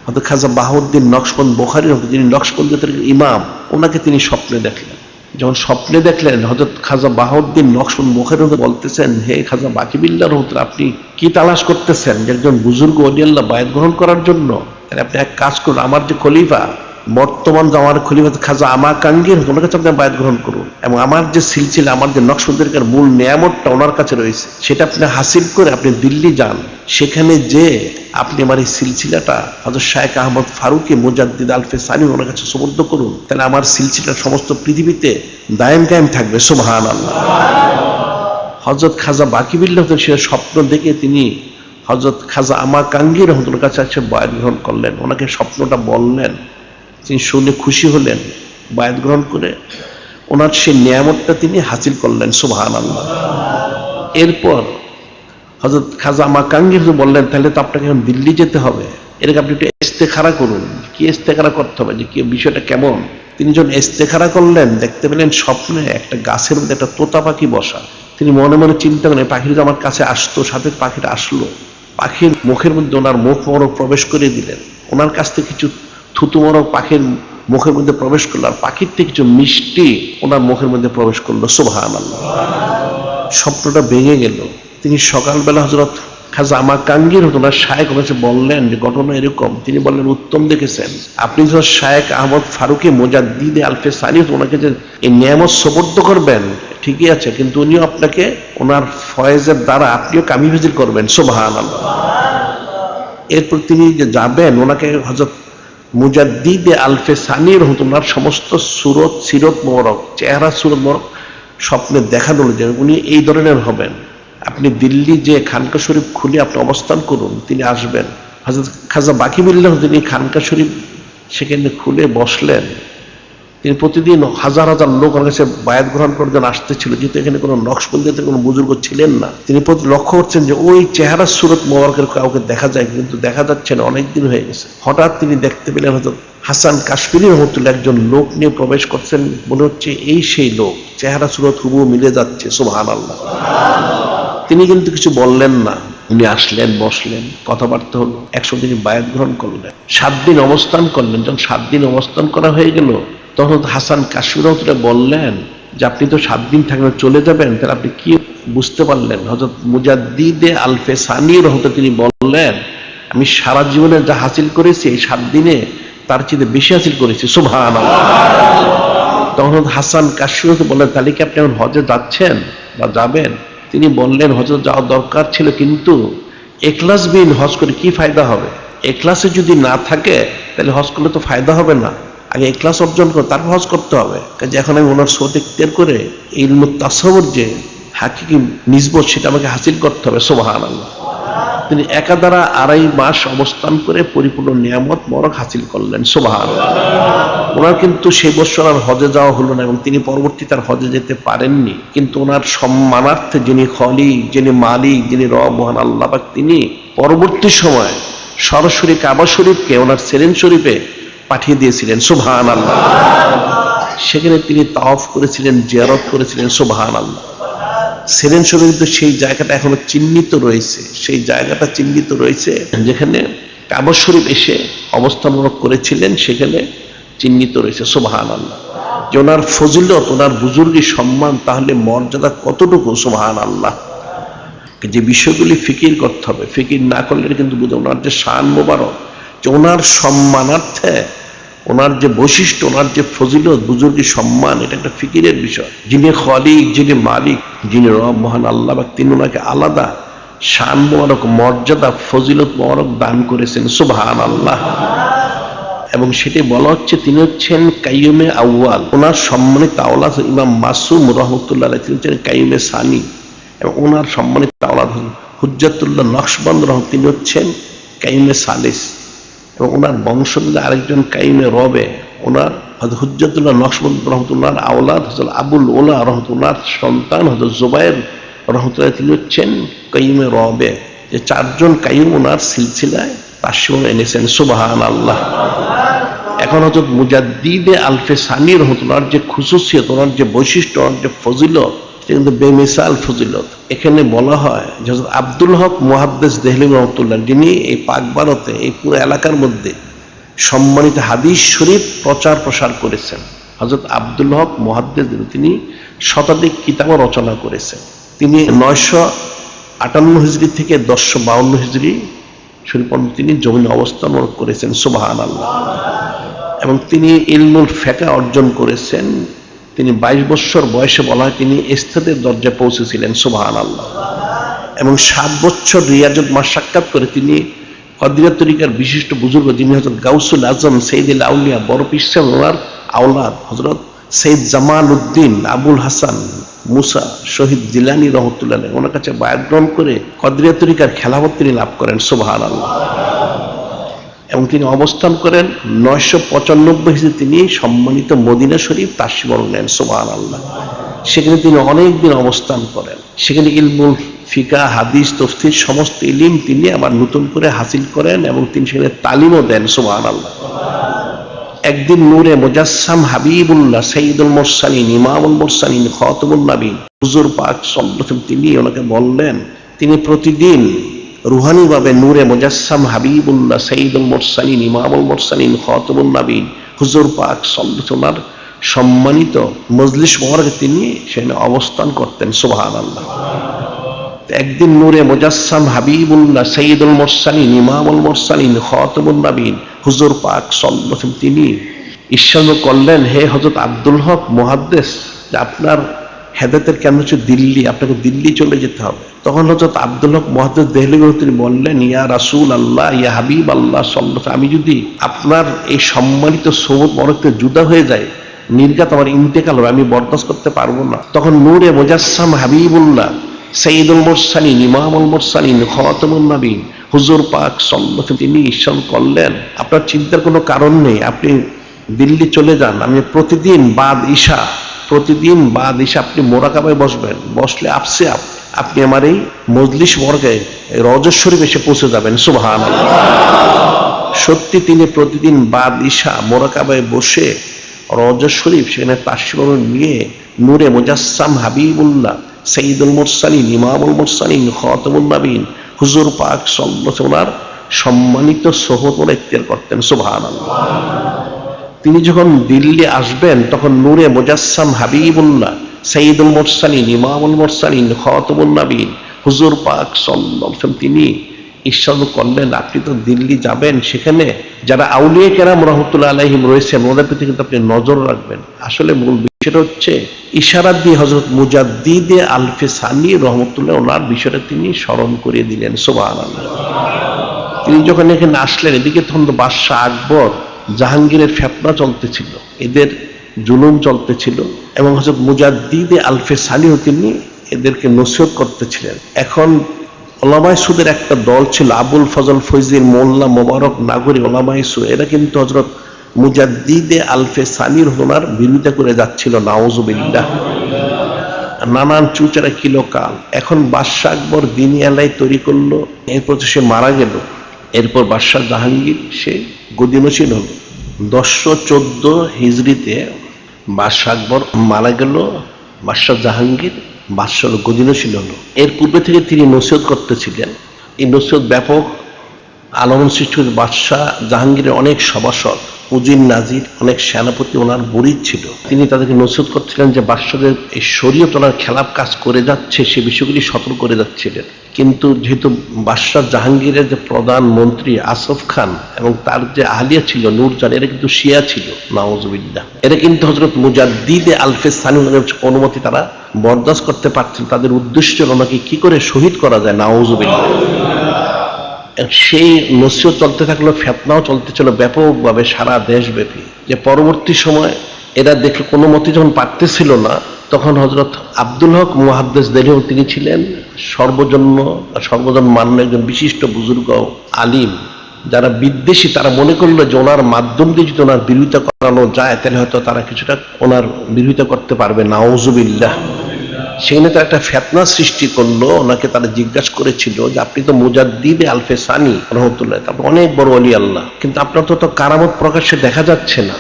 হযরত খাজা বাহাউদ্দিন নকশবন্দ বুখারী, যিনি নকশবন্দিয়তের ইমাম, ওনাকে তিনি স্বপ্নে দেখলেন। যখন স্বপ্নে দেখলেন হযরত খাজা বাহাউদ্দিন নকশবন্দ বুখারী বলতেছেন, হে খাজা বাকিবিল্লাহ রহমতুল্লাহ, আপনি কি তালাশ করতেছেন? যে একজন বুজুর্গ ওলি আল্লাহ বায়াত গ্রহণ করার জন্য। তাহলে আপনি এক কাজ করুন, আমার যে খলিফা, বর্তমান যে আমার খলিফা খাজা আমাকাঙ্গীর, ওনার কাছে আপনি বায়াত গ্রহণ করুন, এবং আমার যে সিলসিলা, আমার যে নকশবন্দিয়তের মূল নিয়ামতটা ওনার কাছে রয়েছে, সেটা আপনি হাসিল করে আপনি দিল্লি যান। সেখানে যে আপনি আমার এই সিলসিলাটা হযরত শায়েখ আহমদ ফারুকী মুজাদ্দিদ আলফে সানি ওনার কাছে সুবর্দ করুন, তাহলে আমার সিলসিলা সমস্ত পৃথিবীতে দায়েম কায়েম থাকবে। সুবহানাল্লাহ। হযরত খাজা বাকিবিল্লাহ সে স্বপ্ন দেখে তিনি হযরত খাজা আমাকাঙ্গী রহমতুল্লাহর কাছে এসে বায়াত গ্রহণ করলেন, ওনাকে স্বপ্নটা বললেন। তিনি শুনে খুশি হলেন, বায়াত গ্রহণ করে ওনার সেই নিয়ামতটা তিনি হাসিল করলেন। সুবহানাল্লাহ। এরপর হযরত খাজা আমাকাঙ্গী বললেন, তাহলে তো আপনাকে এখন দিল্লি যেতে হবে, এরকম আপনি একটু ইস্তেখারা করুন। কি ইস্তেখারা করতে হবে, যে কি বিষয়টা কেমন? তিনি যখন ইস্তেখারা করলেন, দেখতে পেলেন স্বপ্নে একটা গাছের মধ্যে একটা তোতা পাখি বসা। তিনি মনে মনে চিন্তা করেন, পাখিটা তো আমার কাছে আসতো, সাথে পাখিটা আসলো, পাখির মুখের মধ্যে ওনার মুখ মরক প্রবেশ করে দিলেন। ওনার কাছ থেকে কিছু থুতু মরক পাখির মুখের মধ্যে প্রবেশ করলো, আর পাখির থেকে কিছু মিষ্টি ওনার মুখের মধ্যে প্রবেশ করলো। সুবহানাল্লাহ। স্বপ্নটা ভেঙে গেল। তিনি সকালবেলা হযরত খাজা আমাকাঙ্গীর ওনার শায়েখ কাছে বললেন যে ঘটনা এরকম। তিনি বললেন, উত্তম দেখেছেন, আপনি যখন শায়েখ আহমদ ফারুকী মুজাদ্দিদ আলফে সানি ওনাকে যে এই নিয়ামত সুবর্দ করবেন, ঠিকই আছে, কিন্তু উনিও আপনাকে ওনার ফয়েজের দ্বারা আপনিও কামিল করবেন। সুবহানাল্লাহ। এরপর তিনি যে যাবেন, ওনাকে হযরত মুজাদ্দিদ আলফে সানি রহমতুল্লাহর সমস্ত সুরত সিরত মোবারক, চেহারা সুরত মোবারক স্বপ্নে দেখা দিল যে উনি এই ধরনের হবেন। আপনি দিল্লি যে খানকা শরীফ খুলে আপনি অবস্থান করুন, তিনি আসবেন। হযরত খাজা বাকিবিল্লাহ তিনি খানকা শরীফ সেখানে খুলে বসলেন। তিনি প্রতিদিন হাজার হাজার লোক ওনার কাছে বায়াত গ্রহণ করার জন্য আসতেছিল, যেহেতু এখানে কোনো নকশবন্দিয়তের কোনো বুজুর্গ ছিলেন না। তিনি প্রতি লক্ষ্য করছেন যে ওই চেহারা সুরত মোবারকের কাউকে দেখা যায়, কিন্তু দেখা যাচ্ছে না, অনেকদিন হয়ে গেছে। হঠাৎ তিনি দেখতে পেলেন হযরত হাসান কাশমিরি রহমতুল্লাহ একজন লোক নিয়ে প্রবেশ করছেন। মনে হচ্ছে এই সেই লোক, চেহারা সুরত হুবহু মিলে যাচ্ছে। সুবহানাল্লাহ। তিনি কিন্তু কিছু বললেন না, উনি আসলেন, বসলেন, কথাবার্তা হলো। 100 দিন বায়াত গ্রহণ করলেন, 7 দিন অবস্থান করলেন। যখন 7 দিন অবস্থান করা হয়ে গেল, তখন হাসান কাশমিরি রহমতুল্লাহ বললেন যে আপনি তো 7 দিন থাকলে চলে যাবেন, তাহলে আপনি কি বুঝতে পারলেন? হযরত মুজাদ্দিদ আলফে সানি রহমতুল্লাহ তিনি বললেন, আমি সারা জীবনে যা হাসিল করেছি এই 7 দিনে তার চেয়ে বেশি হাসিল করেছি। সুবহানাল্লাহ। তখন হাসান কাশমিরি বললেন, তাহলে কি আপনি এখন হজে যাচ্ছেন বা যাবেন? তিনি বললেন, হজরত যাওয়া দরকার ছিল, কিন্তু ইখলাসবিহীন হজ করে কি ফায়দা হবে? ইখলাসে যদি না থাকে তাহলে হজ করলে তো ফায়দা হবে না। আগে ইখলাস অর্জন করে তারপর হজ করতে হবে। কাজে এখন আমি ওনার সোহবত ইখতিয়ার করে ইলমুত তাসাউর যে হাকিকি নিসবত সেটা আমাকে হাসিল করতে হবে। সুবহানাল্লাহ। তিনি একাধারা 2.5 মাস অবস্থান করে পরিপূর্ণ নিয়ামত মরক হাসিল করলেন। সুবহানাল্লাহ। ওনার কিন্তু সেই বছর আর হজে যাওয়া হলো না, এবং তিনি পরবর্তীতে আর হজে যেতে পারেননি। কিন্তু ওনার সম্মানার্থে যিনি খলিক, যিনি মালিক, যিনি রব মহান আল্লাহ পাক, তিনি পরবর্তী সময় সরাসরি কাবা শরীফকে ওনার সেরেন শরীফে পাঠিয়ে দিয়েছিলেন। সুবহানাল্লাহ। সেখানে তিনি তাওয়াফ করেছিলেন, জিয়ারত করেছিলেন। সুবহানাল্লাহ। সেরেন শরীফে কিন্তু সেই জায়গাটা এখনো চিহ্নিত রয়েছে, সেই জায়গাটা চিহ্নিত রয়েছে যেখানে কাবা শরীফ এসে অবস্থান করেছিলেন, সেখানে চিহ্নিত রয়েছে। সুবহানাল্লাহ। যে ওনার ফজিলত, ওনার বুজুর্গি সম্মান, তাহলে মর্যাদা কতটুকু! সুবহানাল্লাহ। যে বিষয়গুলি ফিকির করতে হবে, ফিকির না করলে কিন্তু বুঝে ওনার যে শান মোবারক, যে ওনার সম্মানার্থে ওনার যে বৈশিষ্ট্য, ওনার যে ফজিলত, বুজুর্গি সম্মান, এটা একটা ফিকিরের বিষয়। যিনি খলিক, যিনি মালিক, যিনি রব মহান আল্লাহ, তিনি ওনাকে আলাদা শান মোবারক, মর্যাদা, ফজিলত মোবারক দান করেছেন। সুবহানাল্লাহ। এবং সেটি বলা হচ্ছে তিনি হচ্ছেন কাইয়ুমে আউয়াল। ওনার সম্মানিত আওলাদ ইমাম মাসুম রহমতুল্লাহ আলাইহি, তিনি হচ্ছেন কাইয়ুমে সানি। এবং ওনার সম্মানিত আওলাদ হুজ্জাতুল্লাহ নকশবন্দ রহমতুল্লাহ, তিনি হচ্ছেন কাইয়ুমে সালিস। এবং ওনার বংশধর আরেকজন কাইয়ুমে রবে, ওনার হযরত হুজ্জাতুল্লাহ নকশবন্দি রহমতুল্লাহর আওলাদ হযরত আবুল ওলা রহমতুল্লাহর সন্তান হযরত জুবায়ের রহমতুল্লাহ, তিনি হচ্ছেন কাইয়ুমে রবে, যে চারজন কাইয়ুম ওনার সিলসিলায় তাশরিফ এনেছেন। সুবহানাল্লাহ। এখন হযরত মুজাদ্দিদে আলফে সানি রহমতুল্লাহর যে খুসুসিয়ত, ওনার যে বৈশিষ্ট্য, ওনার যে ফজিলত, এটা কিন্তু বেমিসাল ফজিলত। এখানে বলা হয় যে হযরত আব্দুল হক মুহাদ্দিস দেহলভী রহমতুল্লাহ, যিনি এই পাক ভারতে এই পুরো এলাকার মধ্যে সম্মানিত হাদিস শরীফ প্রচার প্রসার করেছেন। হযরত আব্দুল হক মুহাদ্দিস, তিনি শতাধিক কিতাব রচনা করেছেন। তিনি 958 হিজরি থেকে 1052 হিজরি শরীফ তিনি জমিনে অবস্থান করেছেন। সুবহানাল্লাহ। এবং তিনি ইলমুল ফিকহ অর্জন করেছেন। তিনি 22 বছর বয়সে বলা হয় তিনি ইস্তেদের দরজায় পৌঁছেছিলেন। সুবহানাল্লাহ। এবং 7 বছর রিয়াজত মাশাক্কাত করে তিনি কদরিয়া তরিকার বিশিষ্ট বুজুর্গ, যিনি হযরত গাউসুল আজম সৈয়দুল আউলিয়া বড় পীর সাহেব, ওনার আওলাদ হযরত সৈয়দ জামাল উদ্দিন আবুল হাসান মুসা শহীদ জিলানী রহমতুল্লাহ, ওনার কাছে বায়াত গ্রহণ করে কদরিয়া তরিকার খেলাফত তিনি লাভ করেন। সুবহানাল্লাহ। এবং তিনি অবস্থান করেন 995 হিজরি তিনি সম্মানিত মদিনা শরীফ তাশরিফ নেন। সুবহানাল্লাহ। সেখানে তিনি অনেক দিন অবস্থান করেন। সেখানে ইলমুল ফিকহ, হাদিস, তাফসীর সমস্ত ইলম তিনি আবার নতুন করে হাসিল করেন এবং তিনি সেখানে তালিমও দেন। সুবহানাল্লাহ। একদিন নূরে মুজাসসাম হাবিবুল্লাহ সাইয়্যিদুল মুরসালিন ইমামুল মুরসালিন খাতামুন নবীন হুজুর পাক সাল্লাল্লাহু আলাইহি, তিনি ওনাকে বললেন, তিনি প্রতিদিন রুহানি ভাবে নূরে মুজাসসাম হাবিবুল্লাহ সাইয়্যিদুল মুরসালিন ইমামুল মুরসালিন খাতামুন নবীন হুজুর পাক সাল্লাল্লাহু আলাইহি সম্মানিত মজলিস মোবারকে তিনি সেখানে অবস্থান করতেন। সুবহানাল্লাহ। একদিন নূরে মুজাসসাম হাবিবুল্লাহ সাইয়্যিদুল মুরসালিন ইমামুল মুরসালিন খাতামুন নবীন হুজুর পাক সাল্লাল্লাহু আলাইহি তিনি ইরশাদ করলেন, হে হযরত আব্দুল হক মুহাদ্দিস, যে আপনার হেদায়েতের কেন্দ্র হচ্ছে দিল্লি, আপনাকে দিল্লি চলে যেতে হবে। তখন হযরত আব্দুল হক মুহাদ্দিস দেহলভী তিনি বললেন, ইয়া রাসূলুল্লাহ, ইয়া হাবিবাল্লাহ সাল্লাল্লাহু আলাইহি, আমি যদি আপনার এই সম্মানিত সোহবত বরকতে জুদা হয়ে যায়, নির্ঘাত আমার ইন্তেকাল হবে, আমি বরদাস্ত করতে পারবো না। তখন নূরে মুজাসসাম হাবিবুল্লাহ সাইয়্যিদুল মুরসালিন ইমামুল মুরসালিন খাতামুন নবীন হুজুর পাক সাল্লাল্লাহু আলাইহি তিনি ইরশাদ করলেন, আপনার চিন্তার কোনো কারণ নেই, আপনি দিল্লি চলে যান। আমি প্রতিদিন বাদ ঈশা আপনি মোরাকাবায় বসবেন, বসলে আপনি আমার এই মজলিস বর্গে রওজা শরীফ এসে পৌঁছে যাবেন। সুবহানাল্লাহ। সত্যি তিনি প্রতিদিন বাদ ঈশা মোরাকাবায় বসে রওজা শরীফ সেখানে তাশরিফ নিয়ে নূরে মুজাসসাম হাবিবুল্লাহ সাইয়্যিদুল মুরসালিন ইমামুল মুরসালিন খাতামুন নবীন হুজুর পাক সাল্লাল্লাহু আলাইহি ওনার সম্মানিত সোহবত ইখতিয়ার করতেন। সুবহানাল্লাহ। তিনি যখন দিল্লি আসবেন, তখন নূরে মুজাসসাম হাবিবুল্লাহ সাইয়্যিদুল মুরসালিন ইমামুল মুরসালিন খাতামুন নবীন হুজুর পাক সাল্লাল্লাহু আলাইহি তিনি ইরশাদ করলেন, আপনি তো দিল্লি যাবেন, সেখানে যারা আউলিয়া কেরাম রাহমাতুল্লাহ আলাইহিম রয়েছেন, ওদের প্রতি কিন্তু আপনি নজর রাখবেন। আসলে মূল বিষয়টা হচ্ছে ইশারা দিয়ে হযরত মুজাদ্দিদে আলফে সানি রহমতুল্লাহ ওনার বিষয়টা তিনি স্মরণ করিয়ে দিলেন। সুবহানাল্লাহ। তিনি যখন এখানে আসলেন, এদিকে তখন বাদশাহ আকবর জাহাঙ্গীরের ফেতনা চলতেছিল, এদের জুলুম চলতেছিল, এবং হযরত মুজাদ্দিদে আলফে সানিও তিনি এদেরকে নসিহত করতেছিলেন। এখন ওলামায়ে সুদের একটা দল ছিল, আবুল ফজল ফৈজির মোল্লা মোবারক নাগরী ওলামায়ে সুদ, এরা কিন্তু হযরত মুজাদ্দিদে আলফে সানির ওনার বিরোধিতা করে যাচ্ছিল। নাউজুবিল্লাহ। নানান চুচারা কিলোকাল। এখন বাদশাহ আকবর দিনী আলাই তৈরি করলো, এরপর সে মারা গেল। এরপর বাদশাহ জাহাঙ্গীর সে গদিনশীল হল। 1014 হিজরিতে বাদশাহ আকবর মারা গেল, বাদশাহ জাহাঙ্গীর বাদশাহ গদিনশীল হল। এর পূর্বে থেকে তিনি নসিহত করতেছিলেন। এই নসিহত ব্যাপক আলোড়ন সৃষ্টি করে। বাদশাহ জাহাঙ্গীরের অনেক সভাসদ, উজির নাজির, অনেক সেনাপতি ওনার মুরিদ ছিল। তিনি তাদেরকে নসিহত করছিলেন যে বাদশাদের এই শরীয়ত ওনার খেলাফ কাজ করে যাচ্ছে, সে বিষয়গুলি সতর্ক করে যাচ্ছিলেন। কিন্তু যেহেতু বাদশাহ জাহাঙ্গীরের যে প্রধান মন্ত্রী আসফ খান এবং তার যে আহলিয়া ছিল নূরজান, এরা কিন্তু শিয়া ছিল। নাউজুবিল্লাহ। এরা কিন্তু হযরত মুজাদ্দিদে আলফে সানি অনুমতি তারা বরদাস্ত করতে পারছেন। তাদের উদ্দেশ্য ওনাকে কি করে শহীদ করা যায়। নাউজুবিল্লাহ। সেই নসিহত চলতে থাকলো, ফেতনাও চলতে ছিল ব্যাপকভাবে সারা দেশব্যাপী। যে পরবর্তী সময় এরা দেখলো কোনো মতে যখন পারতেছিল না, তখন হযরত আব্দুল হক মুহাদ্দিস দেহলভী তিনি ছিলেন সর্বজন মান্য একজন বিশিষ্ট বুজুর্গ আলিম, যারা বিদ্বেষী তারা মনে করলো যে ওনার মাধ্যম দিয়ে যদি ওনার বিরোধিতা করানো যায় তাহলে হয়তো তারা কিছুটা ওনার বিরোধিতা করতে পারবে, নাউজুবিল্লাহ। সেখানে তার একটা ফেতনা সৃষ্টি করলো। ওনাকে তারা জিজ্ঞাসা করেছিল যে আপনি তো মুজাদ্দিদ আলফে সানি রহমতুল্লাহ, তারপর অনেক বড় ওলি আল্লাহ, কিন্তু আপনার তো কারামত প্রকাশ্যে দেখা যাচ্ছে না।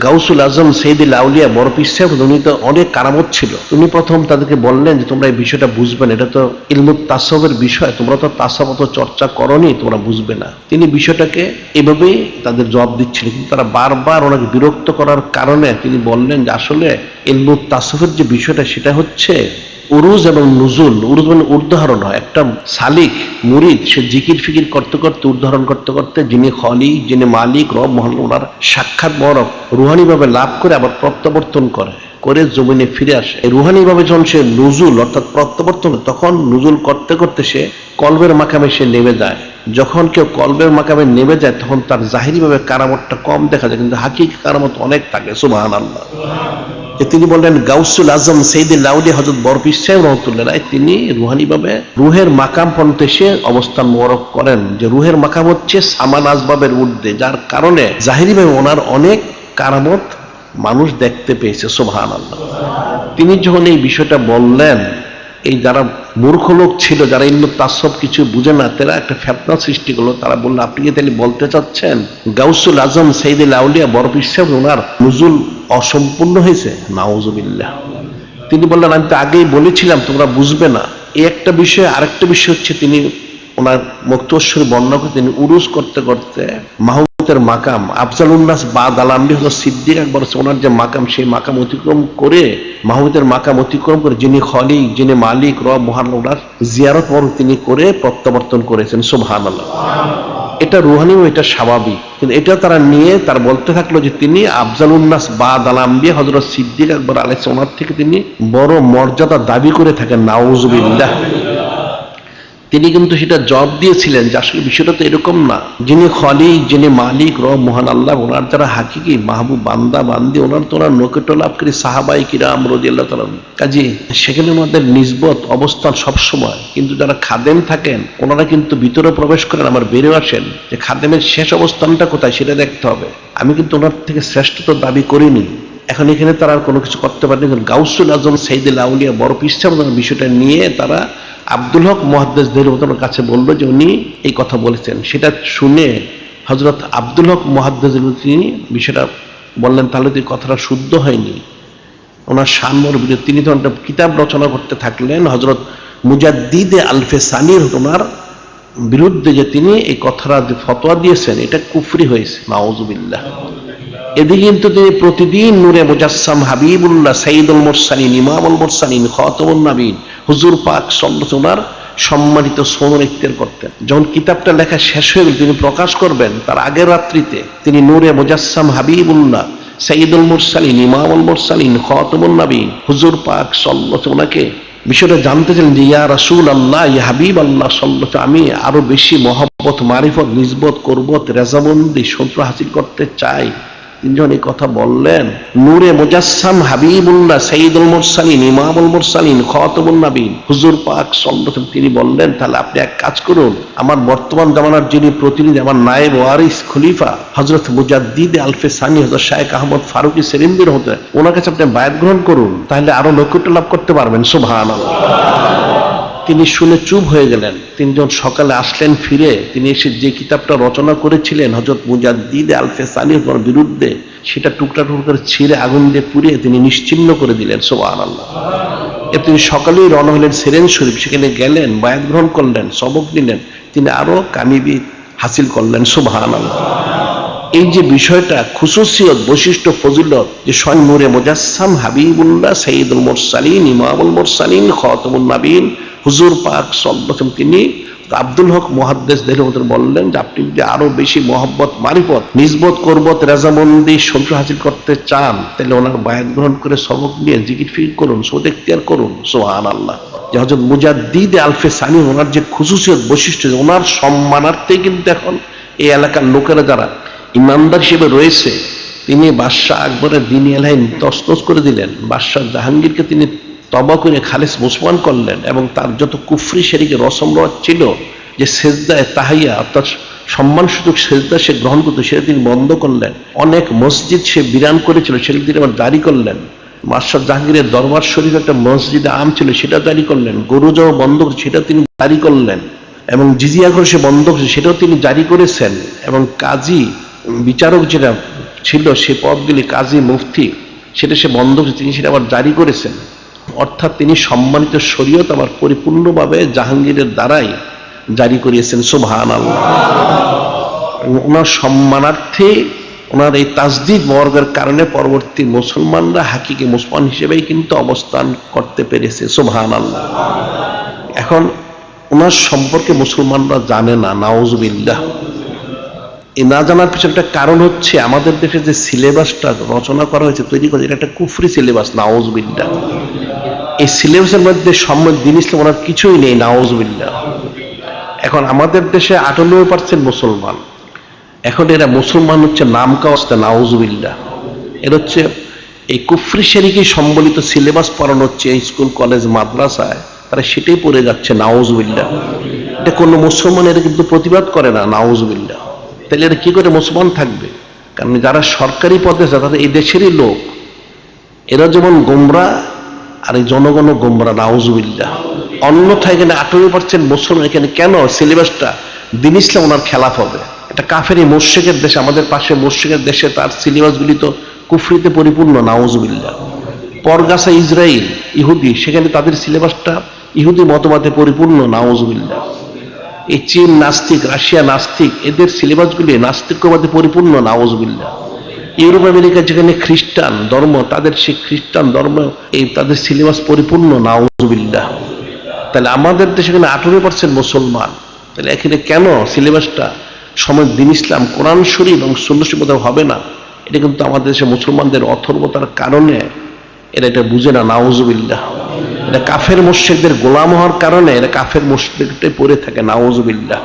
গাউসুল আজম সৈয়দুল আউলিয়া বড় পীর সাহেব, উনি তো অনেক কারামত ছিল। উনি প্রথম তাদেরকে বললেন যে তোমরা এই বিষয়টা বুঝবে না, এটা তো ইলমুত তাসাউফের বিষয়, তোমরা তো তাসাউফ চর্চা করনি, তোমরা বুঝবে না। তিনি বিষয়টাকে এভাবেই তাদের জবাব দিচ্ছিলেন, কিন্তু তারা বারবার ওনাকে বিরক্ত করার কারণে তিনি বললেন যে আসলে ইলমুত তাসাউফের যে বিষয়টা সেটা হচ্ছে উরুজ এবং নুজুল। উরুজ মানে উদাহরণ হয়, একটা সালিক মুরিদ সে জিকির ফিকির করতে করতে উদাহরণ করতে করতে যিনি খলিক, যিনি মালিক রব মহান, ওনার সাক্ষাৎ বরফ রুহানি ভাবে লাভ করে আবার প্রত্যাবর্তন করে জমিনে ফিরে আসে। রুহানি ভাবে যখন সে নুজুল অর্থাৎ প্রত্যাবর্তন, তখন নুজুল করতে করতে সে কলবের মাকামে সে নেমে যায়। যখন কেউ কলবের মাকামে নেমে যায় তখন তার জাহিরি ভাবে কারামতটা কম দেখা যায়, কিন্তু হাকিকি কারামত অনেক থাকে। সুবহানাল্লাহ। তিনি বললেন গাউসুল আজম সৈয়দুল আউলিয়া হযরত বড় পীর সাহেব রহমতুল্লাহ, তিনি রুহানি ভাবে রুহের মাকাম পর্যন্ত এসে অবস্থান মোবারক করেন, যে রুহের মাকাম হচ্ছে সামান আসবাবের ঊর্ধ্বে, যার কারণে জাহিরি ভাবে ওনার অনেক কারামত মানুষ দেখতে পেয়েছে। সুবহানাল্লাহ। তিনি যখন এই বিষয়টা বললেন, এই যারা মূর্খ লোক ছিল, যারা ইলমুত তাসাউফ কিছু বুঝে না, তারা একটা ফিতনা সৃষ্টি করলো। তারা বলল আপনি কি তাহলে বলতে চাচ্ছেন গাউসুল আজম সৈয়দুল আউলিয়া বড় পীর সাহেব ওনার নুজুল অসম্পূর্ণ হয়েছে? নাউজুবিল্লাহ। তিনি বললেন আমি তো আগেই বলেছিলাম তোমরা বুঝবে না। এই একটা বিষয়। আরেকটা বিষয় হচ্ছে তিনি ওনার মুক্তস্বর বর্ণনা করে তিনি উরুজ করতে করতে মাহমুদের মাকাম আফজালুন্নাস বাদ আল-আম্বি হযরত সিদ্দিক আকবর ওনার যে মাকাম, সেই মাকাম অতিক্রম করে মাহমুদের মাকাম অতিক্রম করে যিনি খলিক, যিনি মালিক রব মহান, ওনার জিয়ারত বরং তিনি করে প্রত্যাবর্তন করেছেন। সুবহানাল্লাহ। এটা রুহানি ও এটা স্বাভাবিক, কিন্তু এটা তারা নিয়ে তার বলতে থাকলো যে তিনি আফজালুন্নাস বাদ আল-আম্বি হযরত সিদ্দিক আকবর আলাইহিস সালাম ওনার থেকে তিনি বড় মর্যাদা দাবি করে থাকেন। নাউজুবিল্লাহ। তিনি কিন্তু সেটা জবাব দিয়েছিলেন যে আসলে বিষয়টা তো এরকম না। যিনি খলিক, যিনি মালিক রব মহান আল্লাহ, ওনার যারা হাকিকি মাহবুব বান্দা বান্দি, ওনার তো ওনার নৈকট্য লাভকারী সাহাবায়ে কিরাম রাদিয়াল্লাহু তাআলা, কাজী সেখানে আমাদের নিসবত অবস্থান সবসময়। কিন্তু যারা খাদেম থাকেন ওনারা কিন্তু ভিতরে প্রবেশ করেন, আবার বেরিয়ে আসেন, যে খাদেমের শেষ অবস্থানটা কোথায় সেটা দেখতে হবে। আমি কিন্তু ওনার থেকে শ্রেষ্ঠত্ব দাবি করিনি। এখন এখানে তারা আর কোনো কিছু করতে পারেনি। গাউসুল আজম সৈয়দুল আউলিয়া বড় পীর সাহেব বিষয়টা নিয়ে তারা আব্দুল হক মুহাদ্দিস দেহলভির কাছে বলল যে উনি এই কথা বলেছেন। সেটা শুনে হযরত আব্দুল হক মুহাদ্দিস তিনি বিষয়টা বললেন তাহলে তো কথাটা শুদ্ধ হয়নি। ওনার শানমর বিরুদ্ধে তিনি তো একটা কিতাব রচনা করতে থাকলেন হযরত মুজাদ্দিদ আলফে সানির ওনার বিরুদ্ধে, যে তিনি এই কথাটা যে ফতোয়া দিয়েছেন এটা কুফরি হয়েছে। নাউজুবিল্লাহ। এদিকে কিন্তু তিনি প্রতিদিন নূরে মুজাসসাম হাবিবুল্লাহ সাইয়্যিদুল মুরসালিন ইমামুল মুরসালিন খাতামুন নবীন হুজুর পাক সাল্লাল্লাহু আলাইহি সম্মানিত সোনর ইখতিয়ার করতেন। যখন কিতাবটা লেখা শেষ হয়ে গেল তিনি প্রকাশ করবেন, তার আগের রাত্রিতে তিনি নূরে মুজাসসাম হাবিবুল্লাহ সাইয়্যিদুল মুরসালিন ইমামুল মুরসালিন খাতামুন নবীন হুজুর পাক সাল্লাল্লাহু ওনাকে বিষয়টা জানতে চাইলেন যে ইয়া রাসূলুল্লাহ, ইয়া হাবিব আল্লাহ সাল্লাল্লাহু, আমি আরো বেশি মহব্বত মারিফত নিসবত কুরবত রেজামন্দি সূত্র হাসিল করতে চাই। তিনি যখন এই কথা বললেন, নূরে মুজাসসাম হাবিবুল্লাহ সাইয়্যিদুল মুরসালিন ইমামুল মুরসালিন খাতামুন নবীন হুজুর পাক সাল্লাল্লাহু, তিনি বললেন তাহলে আপনি এক কাজ করুন, আমার বর্তমান জামানার যিনি প্রতিনিধি, আমার নায়েব ওয়ারিস খলিফা হযরত মুজাদ্দিদ আলফে সানি হযরত শাইখ আহমদ ফারুকী সেরেন্দি রহমতুল্লাহ, ওনার কাছে আপনি বায়াত গ্রহণ করুন, তাহলে আরো নৈকট্য লাভ করতে পারবেন। সুবহানাল্লাহ। তিনি শুনে চুপ হয়ে গেলেন। তিনি যখন সকালে আসলেন ফিরে, তিনি এসে যে কিতাবটা রচনা করেছিলেন হযরত মুজাদ্দিদ আলফে সানির বিরুদ্ধে, সেটা টুকরা টুকরা করে ছিঁড়ে আগুন দিয়ে পুড়িয়ে তিনি নিশ্চিহ্ন করে দিলেন। সুবহানাল্লাহ। তিনি সকালেই রওনা হলেন সেরেন শরীফ, সেখানে গেলেন, বায়াত গ্রহণ করলেন, সবক নিলেন, তিনি আরো কামিয়াবি হাসিল করলেন। সুবহানাল্লাহ। এই যে বিষয়টা খুসুসিয়ত বৈশিষ্ট্য ফজিলত, যে স্বয়ং নূরে মুজাসসাম হাবিবুল্লাহ সাইয়্যিদুল মুরসালিন ইমামুল মুরসালিন খাতামুন নবীন হুজুর পাক সাল্লাল্লাহু আলাইহি, তিনি আব্দুল হক মুহাদ্দিস দেহলভি বললেন যে আপনি যদি আরো বেশি মহব্বত মারিফত নিসবত কুরবত রেজামন্দি সূত্র হাসিল করতে চান, তাহলে ওনার বায়াত গ্রহণ করে সবক নিয়ে জিকির ফিকির করুন, সুদ ইখতিয়ার করুন। সুবহানাল্লাহ। যে হযরত মুজাদ্দিদ আলফে সানি ওনার যে খুসুসিয়ত বৈশিষ্ট্য, ওনার সম্মানার্থে কিন্তু এখন এই এলাকার লোকেরা যারা ইমানদার হিসেবে রয়েছে, তিনি বাদশাহ আকবরের দ্বীনি আলাইন তছনছ করে দিলেন। বাদশাহ জাহাঙ্গীরকে তিনি তওবা করে খালিস মুসলমান করলেন, এবং তার যত কুফরি শিরকি রসম ছিল, যে সেজদায়ে তাহিয়া অর্থাৎ সম্মানসূচক সেজদা সে গ্রহণ করতো, সেটা তিনি বন্ধ করলেন। অনেক মসজিদ সে বিরান করেছিল, সেটা তিনি আবার জারি করলেন। মাস্টার জাহাঙ্গীরের দরবার শরীফ একটা মসজিদে আম ছিল, সেটা জারি করলেন। গরু যাওয়া বন্ধ করে সেটা তিনি জারি করলেন। এবং জিজিয়া করে সে বন্ধ করেছে, সেটাও তিনি জারি করেছেন। এবং কাজী বিচারক যেটা ছিল সে পদগুলি কাজী মুফতি, সেটা সে বন্ধ করেছে, তিনি সেটা আবার জারি করেছেন। অর্থাৎ তিনি সম্মানিত শরীয়ত আবার পরিপূর্ণভাবে জাহাঙ্গীরের দ্বারাই জারি করিয়েছেন। সুবহানাল্লাহ। ওনার সম্মানার্থে, ওনার এই তাজদিদ বর্গের কারণে পরবর্তী মুসলমানরা হাকিকি মুসলমান হিসেবেই কিন্তু অবস্থান করতে পেরেছে। সুবহানাল্লাহ। এখন ওনার সম্পর্কে মুসলমানরা জানে না, নাউজুবিল্লাহ। এই না জানার পিছনে একটা কারণ হচ্ছে আমাদের দেশে যে সিলেবাসটা রচনা করা হয়েছে, তৈরি করা, এটা একটা কুফরি সিলেবাস, নাউজুবিল্লাহ। এই সিলেবাসের মধ্যে দিন ইসলাম ওনার কিছুই নেই, নাউজুবিল্লাহ। এখন আমাদের দেশে 98% মুসলমান, এখন এরা মুসলমান হচ্ছে নামকা অবস্থা, নাউজুবিল্লাহ। এর হচ্ছে এই কুফরি শরীকে সম্বলিত সিলেবাস পড়ানো হচ্ছে এই স্কুল কলেজ মাদ্রাসায়, তারা সেটাই পড়ে যাচ্ছে, নাউজুবিল্লাহ। এটা কোনো মুসলমান এরা কিন্তু প্রতিবাদ করে না, নাউজুবিল্লাহ। তাহলে এরা কি করে মুসলমান থাকবে? কারণ যারা সরকারি পদে আছে তাদের এই দেশেরই লোক, এরা যেমন গোমরা আর এই জনগণ গোমরা, নাউজুবিল্লাহ। অন্যথায় এখানে 18% মুসলমান, এখানে কেন সিলেবাসটা দিন ইসলাম ওনার খেলাফ হবে? এটা কাফের মুশরিকের দেশে, আমাদের পাশে মুশরিকের দেশে তার সিলেবাসগুলি তো কুফরিতে পরিপূর্ণ, নাউজুবিল্লাহ। পরগাছা ইসরায়েল ইহুদি, সেখানে তাদের সিলেবাসটা ইহুদি মতবাদে পরিপূর্ণ, নাউজুবিল্লাহ। এই চীন নাস্তিক, রাশিয়া নাস্তিক, এদের সিলেবাসগুলি নাস্তিকবাদে পরিপূর্ণ, নাউজুবিল্লাহ। ইউরোপ আমেরিকা যেখানে খ্রিস্টান ধর্ম, তাদের সেই খ্রিস্টান ধর্ম এই তাদের সিলেবাস পরিপূর্ণ, নাউজুবিল্লাহ। তাহলে আমাদের দেশে এখানে 18% মুসলমান, তাহলে এখানে কেন সিলেবাসটা সময় দিন ইসলাম কোরআন শরীফ এবং সুন্নাহ শরীফ হবে না? এটা কিন্তু আমাদের দেশে মুসলমানদের অথর্বতার কারণে এরা এটা বুঝে না, নাউজুবিল্লাহ। এটা কাফের মুশরিকদের গোলাম হওয়ার কারণে এরা কাফের মুশরিকটাই পড়ে থাকে, নাউজুবিল্লাহ।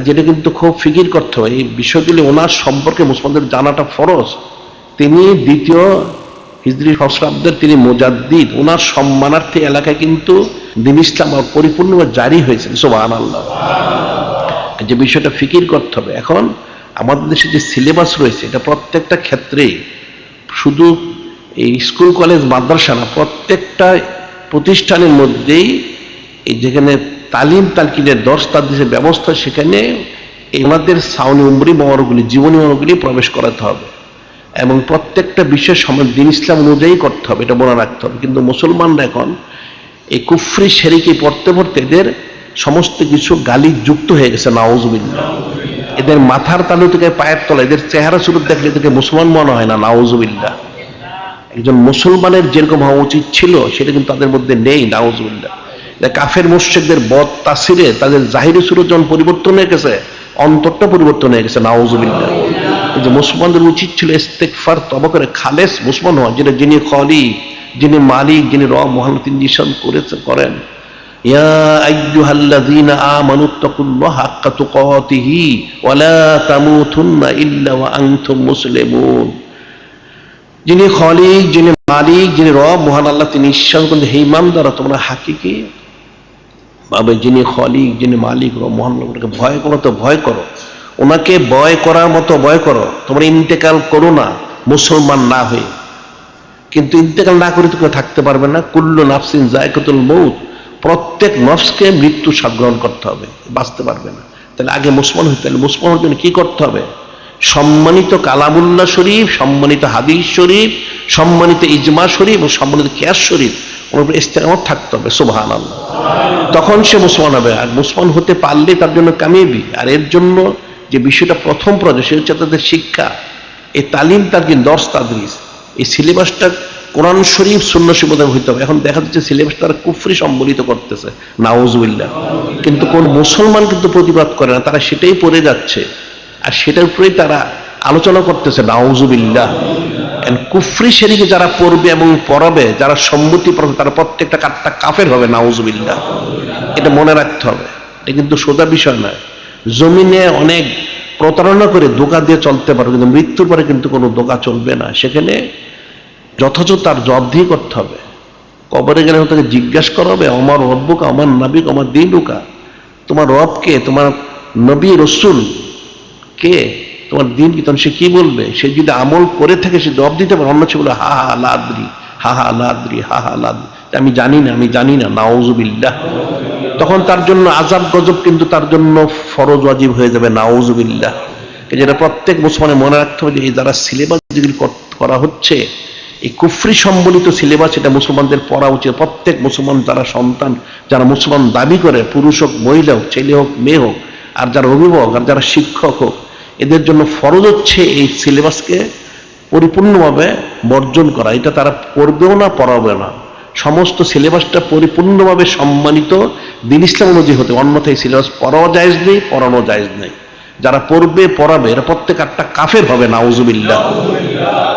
যেটা কিন্তু খুব ফিকির করতে হবে, এই বিষয়গুলি ওনার সম্পর্কে মুসলমানদের জানাটা ফরজ। তিনি দ্বিতীয় হিজরি সহস্রাব্দের তিনি মুজাদ্দিদ, ওনার সম্মানার্থে এলাকায় কিন্তু দিন ইসলাম পরিপূর্ণভাবে জারি হয়েছে। সুবহানাল্লাহ। যে বিষয়টা ফিকির করতে হবে। এখন আমাদের দেশে যে সিলেবাস রয়েছে, এটা প্রত্যেকটা ক্ষেত্রে, শুধু এই স্কুল কলেজ মাদ্রাসা না, প্রত্যেকটা প্রতিষ্ঠানের মধ্যেই এই যেখানে তালিম তালকিনের দর্স তাদরিসের ব্যবস্থা, সেখানে আমাদের সাউনি উমরি মওয়ারগুলি, জীবনী মওয়ারগুলি প্রবেশ করাতে হবে। এবং প্রত্যেকটা বিষয়ের সময় দিন ইসলাম অনুযায়ী করতে হবে, এটা মনে রাখতে হবে। কিন্তু মুসলমানরা এখন এই কুফরি শরীকে পড়তে পড়তে এদের সমস্ত কিছু গালি যুক্ত হয়ে গেছে, নাউজুবিল্লাহ। এদের মাথার তালু থেকে পায়ের তলা, এদের চেহারা সুরত দেখলে এদেরকে মুসলমান মনে হয় না, নাউজুবিল্লাহ। একজন মুসলমানের যেরকম হওয়া উচিত ছিল সেটা কিন্তু তাদের মধ্যে নেই, নাউজুবিল্লাহ। কাফের মুশরিকদের বদ তাসিরে তাদের জাহিরি সুরত যখন পরিবর্তন হয়ে গেছে, অন্তরটা পরিবর্তন হয়ে গেছে, নাউজুবিল্লাহ। যে মুসলমানদের উচিত ছিল ইস্তেগফার তওবা করে খালেস মুসলমান হওয়া, যেটা যিনি খলিক, যিনি মালিক, যিনি রব মহান, তিনি নিশান করেন, ইয়া আইয়ুহাল্লাযীনা আমানুত্তাকুল্লাহা হাক্কা তুকাতিহি ওয়া লা তামুতুন্না ইল্লা ওয়া আনতুম মুসলিমুন। যিনি খলিক, যিনি মালিক, যিনি রব মহান আল্লাহ, তিনি ঈশ্বর, কিন্তু হে ইমানদাররা তোমরা হাকিকি ভাবে যিনি খলিক, যিনি মালিক, রব মহান আল্লাহকে ভয় করো, তো ভয় করো, ওনাকে ভয় করার মতো ভয় করো। তোমরা ইন্তেকাল করো না মুসলমান না হয়ে। কিন্তু ইন্তেকাল না করে তো কেউ থাকতে পারবে না। কুল্লু নাফসিন যায়কাতুল মউত, প্রত্যেক নফসকে মৃত্যু স্বাদ গ্রহণ করতে হবে, বাঁচতে পারবে না। তাহলে আগে মুসলমান হইতে হলে, মুসলমান হওয়ার জন্য কি করতে হবে? সম্মানিত কালামুল্লাহ শরীফ, সম্মানিত হাদিস শরীফ, সম্মানিত ইজমা শরীফ ও সম্মানিত কিয়াস শরীফ, ওর উপর ইস্তেকামত থাকতে হবে। সুবহানাল্লাহ। তখন সে মুসলমান হবে। আর মুসলমান হতে পারলে তার জন্য কামিয়াবি। আর এর জন্য যে বিষয়টা প্রথম প্রয়োজন সেটা হচ্ছে তাদের শিক্ষা, এই তালিম তালকিন দর্স তাদরিস, এই সিলেবাসটা কোরআন শরীফ সুন্নাহ শরীফ হইতে হবে। এখন দেখা যাচ্ছে সিলেবাস তারা কুফরি সম্বলিত করতেছে, নাউজুবিল্লাহ। কিন্তু কোন মুসলমান কিন্তু প্রতিবাদ করে না, তারা সেটাই পড়ে যাচ্ছে আর সেটার উপরেই তারা আলোচনা করতেছে, নাউজুবিল্লাহ। কুফরি শরীকে যারা পড়বে এবং পড়াবে, যারা সম্মতি পড়বে, তারা প্রত্যেকটা কাফের হবে, নাউজুবিল্লাহ। এটা মনে রাখতে হবে। এটা কিন্তু সোজা বিষয় নয়। জমিনে অনেক প্রতারণা করে ধোঁকা দিয়ে চলতে পারবে, কিন্তু মৃত্যুর পরে কিন্তু কোনো ধোঁকা চলবে না। সেখানে যথেষ্ট তার জবাবদিহি করতে হবে। কবরে গেলে তাকে জিজ্ঞাসা করা হবে, আমার রব্বুকা, আমার নাবিক, আমার দীনুকা, তোমার রবকে, তোমার নবী রসুল কে, তোমার দিন কি? তখন সে কি বলবে? সে যদি আমল করে থাকে সে জবাব দিতে পারে। অন্য সে বলে হা হা লাদ্রি, হা হা লাদ্রি, হা হা লাদ্রি, আমি জানি না, আমি জানি না, নাউজুবিল্লাহ। তখন তার জন্য আযাব গজব কিন্তু তার জন্য ফরজ ওয়াজিব হয়ে যাবে, নাউজুবিল্লাহ। যেটা প্রত্যেক মুসলমানের মনে রাখতে হবে যে এই যারা সিলেবাস যেগুলি করা হচ্ছে, এই কুফরি সম্বলিত সিলেবাস, এটা মুসলমানদের পড়া উচিত। প্রত্যেক মুসলমান যারা সন্তান, যারা মুসলমান দাবি করে, পুরুষ হোক মহিলা হোক, ছেলে হোক মেয়ে হোক, আর যারা অভিভাবক আর যারা শিক্ষক হোক, এদের জন্য ফরজ হচ্ছে এই সিলেবাসকে পরিপূর্ণভাবে বর্জন করা। এটা তারা পড়বেও না, পড়াবে না। সমস্ত সিলেবাসটা পরিপূর্ণভাবে সম্মানিত দিন ইসলাম অনুযায়ী হতে, অন্যথায় সিলেবাস পড়াও জায়েজ নেই, পড়ানো জায়েজ নেই। যারা পড়বে পড়াবে এরা প্রত্যেক একটা কাফের হবে, নাউজুবিল্লাহ।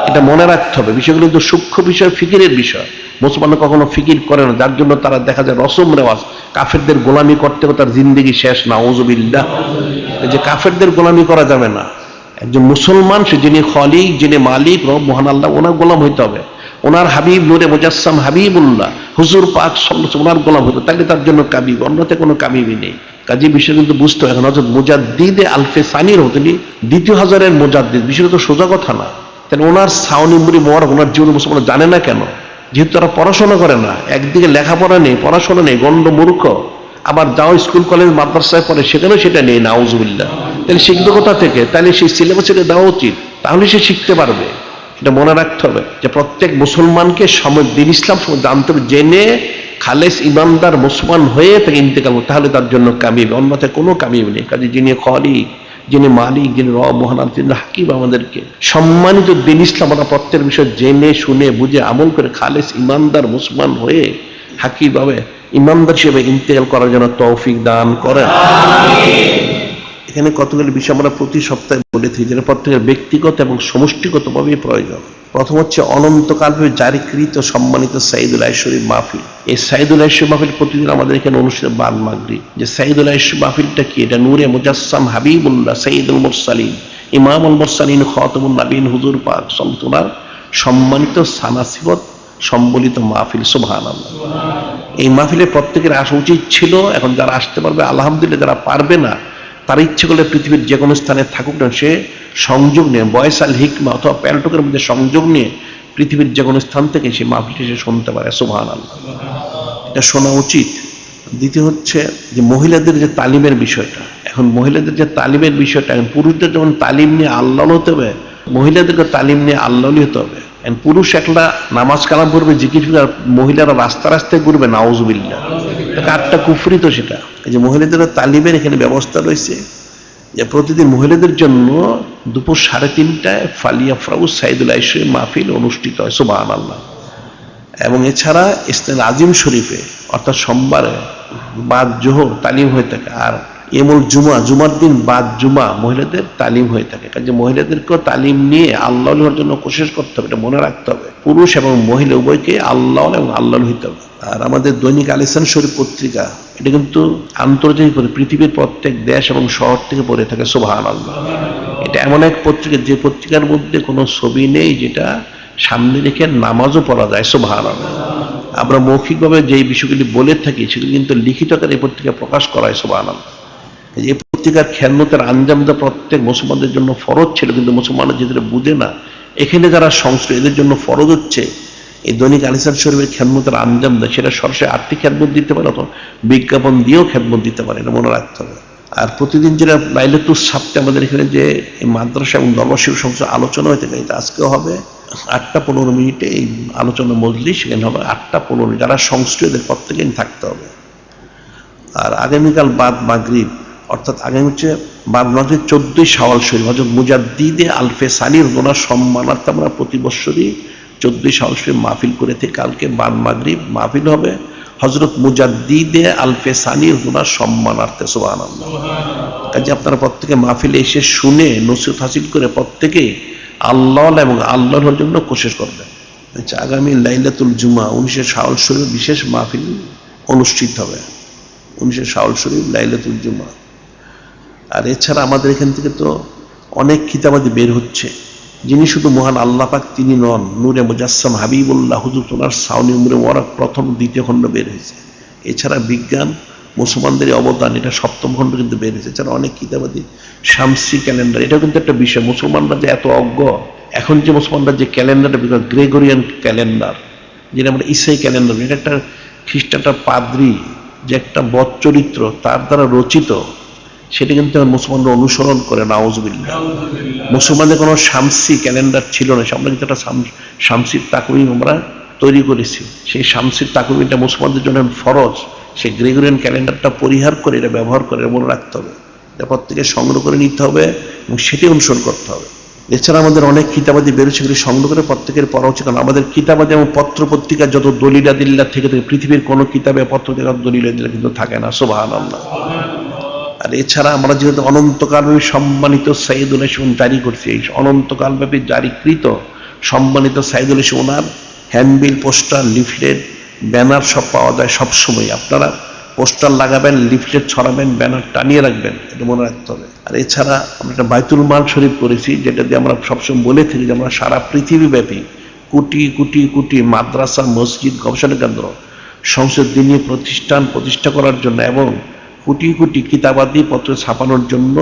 এটা মনে রাখতে হবে। বিষয়গুলো কিন্তু সূক্ষ্ম বিষয়, ফিকিরের বিষয়। মুসলমান কখনো ফিকির করে না, যার জন্য তারা দেখা যায় রসম রেওয়াজ, কাফেরদের গোলামি করতে করতে তার জিন্দেগি শেষ, নাউজুবিল্লাহ। এই যে কাফেরদের গোলামি করা যাবে না। একজন মুসলমান সে যিনি খলিক, যিনি মালিক, রব মহান আল্লাহ, ওনার গোলাম হইতে হবে। ওনার হাবিব নূরে মুজাসসাম হাবিবুল্লাহ হুজুর পাক সাল্লাল্লাহু ওনার গোলাম হইতে, তাহলে তার জন্য কাবিব, অন্যতে কোনো কাবিবই নেই। কাজী বিষয় কিন্তু বুঝতে হবে। এখন হযরত মুজাদ্দিদে আলফে সানির হতেন, দ্বিতীয় হাজারের মুজাদ্দিদ, বিষয়টা তো সোজা কথা না। তাহলে ওনার সাউনি মুড়ি মোয়ার, ওনার জীবন মুসলমান জানে না কেন? যেহেতু তারা পড়াশোনা করে না, একদিকে লেখাপড়া নেই, পড়াশোনা নেই, গণ্ড মূর্খ। আবার যাও স্কুল কলেজ মাদ্রাসায় পড়ে, সেখানেও সেটা নেই, নাউজুবিল্লাহ। তাহলে শিখবে কোথা থেকে? তাহলে সেই সিলেবাস থেকে দেওয়া উচিত, তাহলে সে শিখতে পারবে। এটা মনে রাখতে হবে যে প্রত্যেক মুসলমানকে দিন ইসলাম জানতে হবে, জেনে খালেস ইমানদার মুসলমান হয়ে তাকে ইন্তেকাল, তাহলে তার জন্য কামিব, অন্যথায় কোনো কামিব নেই। কাজে যিনি খলিক, যিনি মালিক, যিনি রব মহান আল্লাহ, যিনি হাকিম, আমাদেরকে সম্মানিত দিন ইসলাম আমরা প্রত্যেক বিষয় জেনে শুনে বুঝে আমল করে খালেস ইমানদার মুসলমান হয়ে হাকিম ভাবে ইমানদার হিসেবে ইন্তেকাল করার জন্য তৌফিক দান করেন। এখানে কতগুলি বিষয় আমরা প্রতি সপ্তাহে বলে থাকি, যেটা প্রত্যেকের ব্যক্তিগত এবং সমষ্টিগতভাবে প্রয়োজন। প্রথম হচ্ছে অনন্তকালভাবে জারিকৃত সম্মানিত সাইদুল আইশ শরীফ মাহফিল। এই সাইদুল আইশ মাহফিল প্রতিদিন আমাদের এখানে অনুষ্ঠিত বাদ মাগরিব। যে সাইদুল আইশ মাহফিলটা কি? এটা নূরে মুজাসসাম হাবিবুল্লাহ সাইয়্যিদুল মুরসালিন ইমামুল মুরসালিন খাতামুন নবীন হুজুর পাক সাল্লাল্লাহু সম্মানিত সানাসিবত সম্বলিত মাহফিল। সুবহানাল্লাহ। এই মাহফিলে প্রত্যেকের আসা উচিত ছিল। এখন যারা আসতে পারবে আলহামদুলিল্লাহ, যারা পারবে না তার ইচ্ছে করলে পৃথিবীর যে কোনো স্থানে থাকুক না, সে সংযোগ নিয়ে ভয়েস আল হিকমা অথবা প্যালটকের মধ্যে সংযোগ নিয়ে পৃথিবীর যে কোনো স্থান থেকে সে মাহফিলটি সে শুনতে পারে। সুবহানাল্লাহ, এটা শোনা উচিত। দ্বিতীয় হচ্ছে যে মহিলাদের যে তালিমের বিষয়টা, এখন মহিলাদের যে তালিমের বিষয়টা, এখন পুরুষদের যেমন তালিম নিয়ে আল্লাহ হতে হবে, মহিলাদেরকে তালিম নিয়ে আল্লাহ হতে হবে। পুরুষ একলা নামাজ কালাম করবে, জিকির, মহিলারা রাস্তা রাস্তায় ঘুরবে, নাউজুবিল্লাহ, আটটা কুফরি তো সেটা। এই যে মহিলাদের তালিমের এখানে ব্যবস্থা রয়েছে যে প্রতিদিন মহিলাদের জন্য দুপুর 3:30টায় ফালিয়া ফ্রাউ সাইদুল আইশ মাহফিল অনুষ্ঠিত হয়। সুবহানাল্লাহ। এবং এছাড়া ইসলাম আজিম শরীফে অর্থাৎ সোমবারে বাদ জোহর তালিম হয়ে থাকে, আর এমুল জুমা, জুমার দিন বাদ জুমা মহিলাদের তালিম হয়ে থাকে। কাজে মহিলাদেরকেও তালিম নিয়ে আল্লাহর জন্য কোশিশ করতে হবে, এটা মনে রাখতে হবে। পুরুষ এবং মহিলা উভয়কে আল্লাহ এবং আল্লাহ হইতে হবে। আর আমাদের দৈনিক আল ইহসান শরীফ পত্রিকা, এটা কিন্তু আন্তর্জাতিক পৃথিবীর প্রত্যেক দেশ এবং শহর থেকে পড়ে থাকে। সুবহানাল্লাহ। এটা এমন এক পত্রিকা যে পত্রিকার মধ্যে কোনো ছবি নেই, যেটা সামনে রেখে নামাজও পড়া যায়। সুবহানাল্লাহ। আমরা মৌখিকভাবে যেই বিষয়গুলি বলে থাকি সেগুলি কিন্তু লিখিত আকারে এই পত্রিকা প্রকাশ করা হয়। সুবহানাল্লাহ। এই পত্রিকার খেদমতের আঞ্জাম তো প্রত্যেক মুসলমানদের জন্য ফরজ ছিল, কিন্তু মুসলমানরা যেটা বুঝে না, এখানে যারা সংশ্লিষ্ট এদের জন্য ফরজ হচ্ছে এই দৈনিক আল ইহসান শরীফের খেদমতের আঞ্জাম দেয়, সেটা সরাসরি আর্থিক খেদমত দিতে পারে অথবা বিজ্ঞাপন দিয়েও খেদমত দিতে পারে, এটা মনে রাখতে হবে। আর প্রতিদিন যেটা লাইলাতুল সাবতে আমাদের এখানে যে মাদ্রাসা এবং ধর্মশিক্ষা সংস্থা আলোচনা হয়ে থাকে, এটা আজকেও হবে 8টা-15 এই আলোচনা মজলিস, সেখানে হবে 8টা-15। যারা সংশ্লিষ্ট এদের প্রত্যেকেই থাকতে হবে। আর আগামীকাল বাদ মাগরিব, অর্থাৎ আগামী হচ্ছে বাদ মাগরিব 14ই শাওয়াল শরীফ, হযরত মুজাদ্দিদে আলফে সানির ওনার সম্মানার্থে আমরা প্রতি বছরই 14ই শাওয়াল শরীফ মাহফিল করে থাকি। কালকে বাদ মাগরিব মাহফিল হবে হযরত মুজাদ্দিদে আলফে সানির ওনার সম্মানার্থে। সুবহানাল্লাহ। কাজে আপনারা প্রত্যেকে মাহফিলে এসে শুনে নসিহত হাসিল করে প্রত্যেকে আল্লাহ এবং আল্লাহর জন্য কোশিশ করবেন। আচ্ছা, আগামী লাইলাতুল জুমা 19 শাওয়াল শরীফ বিশেষ মাহফিল অনুষ্ঠিত হবে। 19 শাওয়াল শরীফ লাইলাতুল জুমা। আর এছাড়া আমাদের এখান থেকে তো অনেক কিতাবাদি বের হচ্ছে। যিনি শুধু মহান আল্লাহ পাক তিনি নন, নূরে মুজাসসাম হাবিবুল্লাহ হুজুর ওনার সাউনি উমরে মোবারক প্রথম দ্বিতীয় খণ্ড বের হয়েছে। এছাড়া বিজ্ঞান মুসলমানদের অবদান, এটা সপ্তম খণ্ড কিন্তু বেড়েছে। এছাড়া অনেক কিতাবাদি শামসি ক্যালেন্ডার, এটাও কিন্তু একটা বিষয়। মুসলমানরা যে এত অজ্ঞ, এখন যে মুসলমানরা যে ক্যালেন্ডারটা গ্রেগরিয়ান ক্যালেন্ডার, যেটা আমরা ইসাই ক্যালেন্ডার, এটা একটা খ্রিস্টানটা পাদ্রি যে একটা বদ চরিত্র তার দ্বারা রচিত, সেটা কিন্তু মুসলমানরা অনুসরণ করে। নাউজুবিল্লাহ। মুসলমানদের কোনো শামসি ক্যালেন্ডার ছিল না, আমরা কিন্তু একটা শামসির তাকবিম আমরা তৈরি করেছি। সেই শামসির তাকবিমটা মুসলমানদের জন্য ফরজ। সেই গ্রেগরিয়ান ক্যালেন্ডারটা পরিহার করে এটা ব্যবহার করে মনে রাখতে হবে, এটা প্রত্যেকে সংগ্রহ করে নিতে হবে এবং সেটি অনুসরণ করতে হবে। এছাড়া আমাদের অনেক কিতাবাদি বেরোচ্ছে, সেগুলি সংগ্রহ করে প্রত্যেকের পড়া উচিত। কারণ আমাদের কিতাবাদি এবং পত্র পত্রিকা যত দলিলাদিল্লা থেকে পৃথিবীর কোনো কিতাবে পত্রিকার দলিলাদিল্লা কিন্তু থাকে না। সুবহানাল্লাহ। আর এছাড়া আমরা যেহেতু অনন্তকালব্যাপী সম্মানিত সাইয়্যিদুল ইসলাম জারি করছি, এই অনন্তকালব্যাপী জারিকৃত সম্মানিত সাইয়্যিদুল ইসলাম, ওনার হ্যান্ডবিল, পোস্টার, লিফলেট, ব্যানার সব পাওয়া যায় সবসময়। আপনারা পোস্টার লাগাবেন, লিফলেট ছড়াবেন, ব্যানার টানিয়ে রাখবেন, এটা মনে রাখতে হবে। আর এছাড়া আমরা একটা বাইতুল মাল শরীফ করেছি, যেটা দিয়ে আমরা সবসময় বলে থাকি যে আমরা সারা পৃথিবীব্যাপী কোটি কোটি কোটি মাদ্রাসা, মসজিদ, গবেষণা কেন্দ্র, সংসদ দিনী প্রতিষ্ঠান প্রতিষ্ঠা করার জন্য এবং কোটি কোটি কিতাবাদি পত্র ছাপানোর জন্য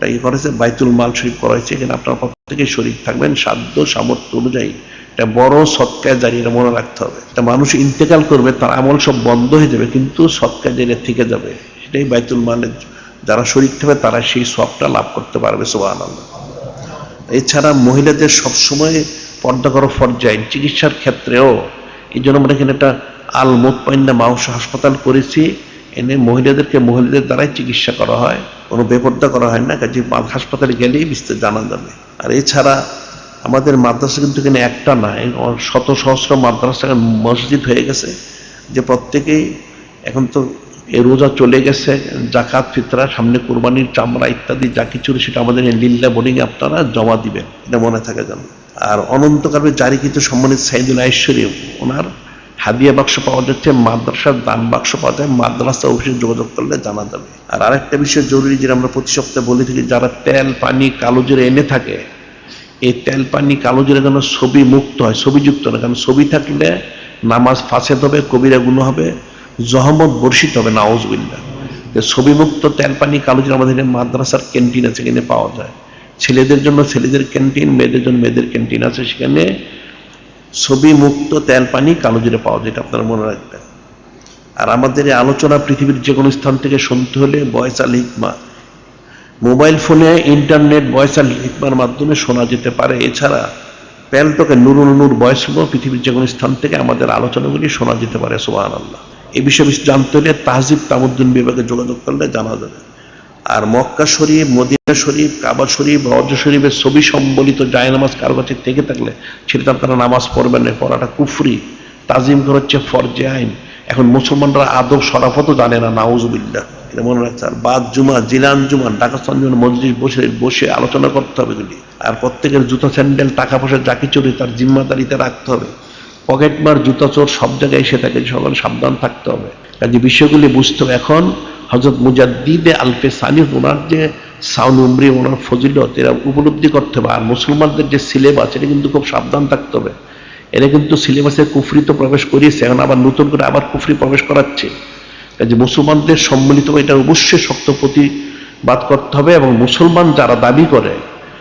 এই করেছে, বাইতুল মাল শরীফ করা হয়েছে। এখানে আপনারা প্রত্যেকে শরীক থাকবেন সাধ্য সামর্থ্য অনুযায়ী। এটা বড় সৎকায় জারি, এটা মনে রাখতে হবে। এটা মানুষ ইন্তেকাল করবে, তার আমল সব বন্ধ হয়ে যাবে, কিন্তু সৎকায় জারি থেকে যাবে। সেটাই বাইতুল মালের যারা শরীক থাকবে তারা সেই সবটা লাভ করতে পারবে। সুবহানাল্লাহ। এছাড়া মহিলাদের সবসময় পর্দা করা ফরজাইন, চিকিৎসার ক্ষেত্রেও। এই জন্য আমরা এখানে একটা আল মুতমাইন্না মাউস হাসপাতাল করেছি, এনে মহিলাদেরকে মহিলাদের দ্বারাই চিকিৎসা করা হয়, কোনো বেপর্দা করা হয় না। কাজে হাসপাতালে গেলেই বিস্তারিত জানা যাবে। আর এছাড়া আমাদের মাদ্রাসা কিন্তু এখানে একটা নয়, শত সহস্র মাদ্রাসা মসজিদ হয়ে গেছে, যে প্রত্যেকেই এখন তো এই রোজা চলে গেছে, জাকাত, ফিতরা, সামনে কোরবানির চামড়া ইত্যাদি যা কিছু সেটা আমাদের লিল্লাহ বোর্ডিংয়ে আপনারা জমা দিবেন, এটা মনে থাকে যেন। আর অনন্তকালে জারিকৃত সম্মানিত সাইয়্যিদুল আইশ্বরী, ওনার হাদিয়া বাক্স পাওয়া যাচ্ছে, মাদ্রাসার দান বাক্স পাওয়া যায়, মাদ্রাসা অফিসে যোগাযোগ করলে জানা যাবে। আর আরেকটা বিষয় জরুরি, যেটা আমরা প্রতি সপ্তাহে বলে থাকি, যারা তেল, পানি, কালোজিরা এনে থাকে, এই তেল, পানি, কালোজিরা যেন ছবি মুক্ত হয়, ছবিযুক্ত না। কারণ ছবি থাকলে নামাজ ফাসেদ হবে, কবিরা গুনাহ হবে, জহমত বর্ষিত হবে। নাউজুবিল্লাহ। ছবি মুক্ত তেল, পানি, কালোজিরা আমাদের মাদ্রাসার ক্যান্টিন আছে, সেখানে পাওয়া যায়। ছেলেদের জন্য ছেলেদের ক্যান্টিন, মেয়েদের জন্য মেয়েদের ক্যান্টিন আছে, সেখানে ছবি মুক্ত তেল, পানি, কালোজিরা পাওয়া যায়, এটা আপনারা মনে রাখবেন। আর আমাদের এই আলোচনা পৃথিবীর যে কোনো স্থান থেকে শুনতে হলে ভয়েস আল হিকমা, মোবাইল ফোনে ইন্টারনেট ভয়েস আল হিকমার মাধ্যমে শোনা যেতে পারে। এছাড়া প্যালটকে নুরুল নূর ভয়েস পৃথিবীর যে কোনো স্থান থেকে আমাদের আলোচনাগুলি শোনা যেতে পারে। সুবহানাল্লাহ। এই বিষয়ে জানতে হলে তাহজিব তামুদ্দিন বিভাগে যোগাযোগ করলে জানা যাবে। আর মক্কা শরীফ, মদিনা শরীফ, কাবা শরীফ, হজ শরীফের ছবি সম্বলিত জায়নামাজ কারো কাছে থেকে থাকলে সেটা আপনারা নামাজ পড়বেন না, পড়াটা কুফরি। তাজিম করা হচ্ছে ফরজে আইন। এখন মুসলমানরা আদব শরাফতও জানে না। নাউজুবিল্লাহ। এটা মনে রাখতে। আর বাদ জুমা, জিলান জুমা, ডাকাস্তান জুমা মসজিদ বসে বসে আলোচনা করতে হবে এগুলি। আর প্রত্যেকের জুতা, স্যান্ডেল, টাকা পয়সা যা কিছু তার জিম্মাদারিতে রাখতে হবে। পকেটমার, জুতা চোর সব জায়গায় এসে থাকে, সকলে সাবধান থাকতে হবে। কাজে বিষয়গুলি বুঝতে হবে। এখন হযরত মুজাদ্দিদে আলফে সানি, ওনার যে সাউন উমরি, ওনার ফজিলত, এরা উপলব্ধি করতে হবে। আর মুসলমানদের যে সিলেবাস, এটা কিন্তু খুব সাবধান থাকতে হবে। এরা কিন্তু সিলেবাসে কুফরি তো প্রবেশ করিয়েছে, এখন আবার নতুন করে আবার কুফরি প্রবেশ করাচ্ছে। কাজে মুসলমানদের সম্মিলিত এটা অবশ্যই শক্ত প্রতিবাদ করতে হবে। এবং মুসলমান যারা দাবি করে,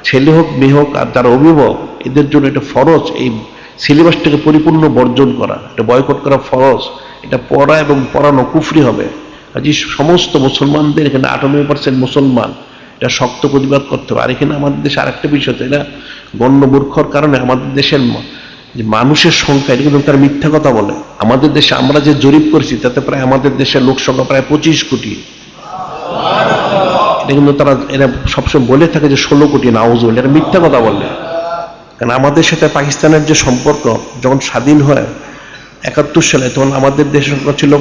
ছেলে হোক মেয়ে হোক, আর যারা অভিভাবক, এদের জন্য এটা ফরজ এই সিলেবাসটাকে পরিপূর্ণ বর্জন করা, এটা বয়কট করা ফরজ। এটা পড়া এবং পড়ানো কুফরি হবে। কাজে সমস্ত মুসলমানদের, এখানে 98% মুসলমান, এটা শক্ত প্রতিবাদ করতে হবে। আর এখানে আমাদের দেশে আরেকটা বিষয়, এটা গণ্যমূর্খর কারণে আমাদের দেশের যে মানুষের সংখ্যা, এটা কিন্তু তারা মিথ্যা কথা বলে। আমাদের দেশে আমরা যে জরিপ করছি তাতে প্রায় আমাদের দেশের লোক সংখ্যা প্রায় 25 কোটি। এটা কিন্তু এরা সবসময় বলে থাকে যে 16 কোটি। নাউজুবিল্লাহ। এটা মিথ্যা কথা বলে। কারণ আমাদের সাথে পাকিস্তানের যে সম্পর্ক, যখন স্বাধীন হয় 71 সালে, তখন আমাদের দেশের সংখ্যা ছিল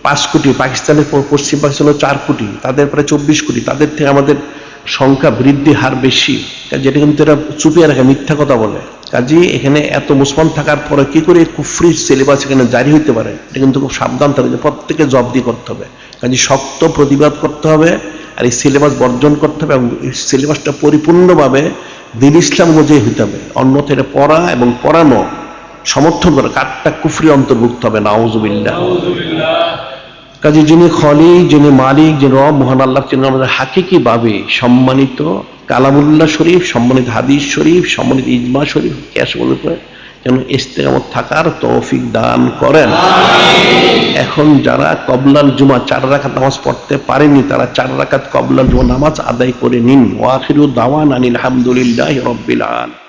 5 কোটি, পাকিস্তানের পশ্চিম পাকিস্তান 4 কোটি, তাদের প্রায় 24 কোটি। তাদের থেকে আমাদের সংখ্যা বৃদ্ধি হার বেশি, যেটা কিন্তু এরা চুপিয়ে রাখে, মিথ্যা কথা বলে। কাজে এখানে এত মুসলমান থাকার পরে কি করে কুফরি সিলেবাস এখানে জারি হইতে পারে, এটা কিন্তু খুব সাবধান থাকবে, যে প্রত্যেকে জবাবদিহি করতে হবে। কাজে শক্ত প্রতিবাদ করতে হবে, আর এই সিলেবাস বর্জন করতে হবে, এবং এই সিলেবাসটা পরিপূর্ণভাবে দ্বীন ইসলাম অনুযায়ী হইতে হবে। অন্যথা এটা পড়া এবং পড়ানো সমর্থন করে কাঠটা কুফরি অন্তর্ভুক্ত হবে। নাউজুবিল্লাহ। কাজে যিনি খলিক, যিনি মালিক, যিনি রব মহান আল্লাহ, যিনি আমাদের হাকিকি ভাবে সম্মানিত কালামুল্লাহ শরীফ, সম্মানিত হাদিস শরীফ, সম্মানিত ইজমা শরীফ কিয়াস করে যেন ইস্তেকামত থাকার তৌফিক দান করেন। এখন যারা কবলাল জুমা 4 রাকাত নামাজ পড়তে পারেনি তারা 4 রাকাত কবলাল জুমা নামাজ আদায় করে নিন। ওয়া আখিরু দাওয়ানা আনিল হামদুলিল্লাহি রাব্বিল আলামিন।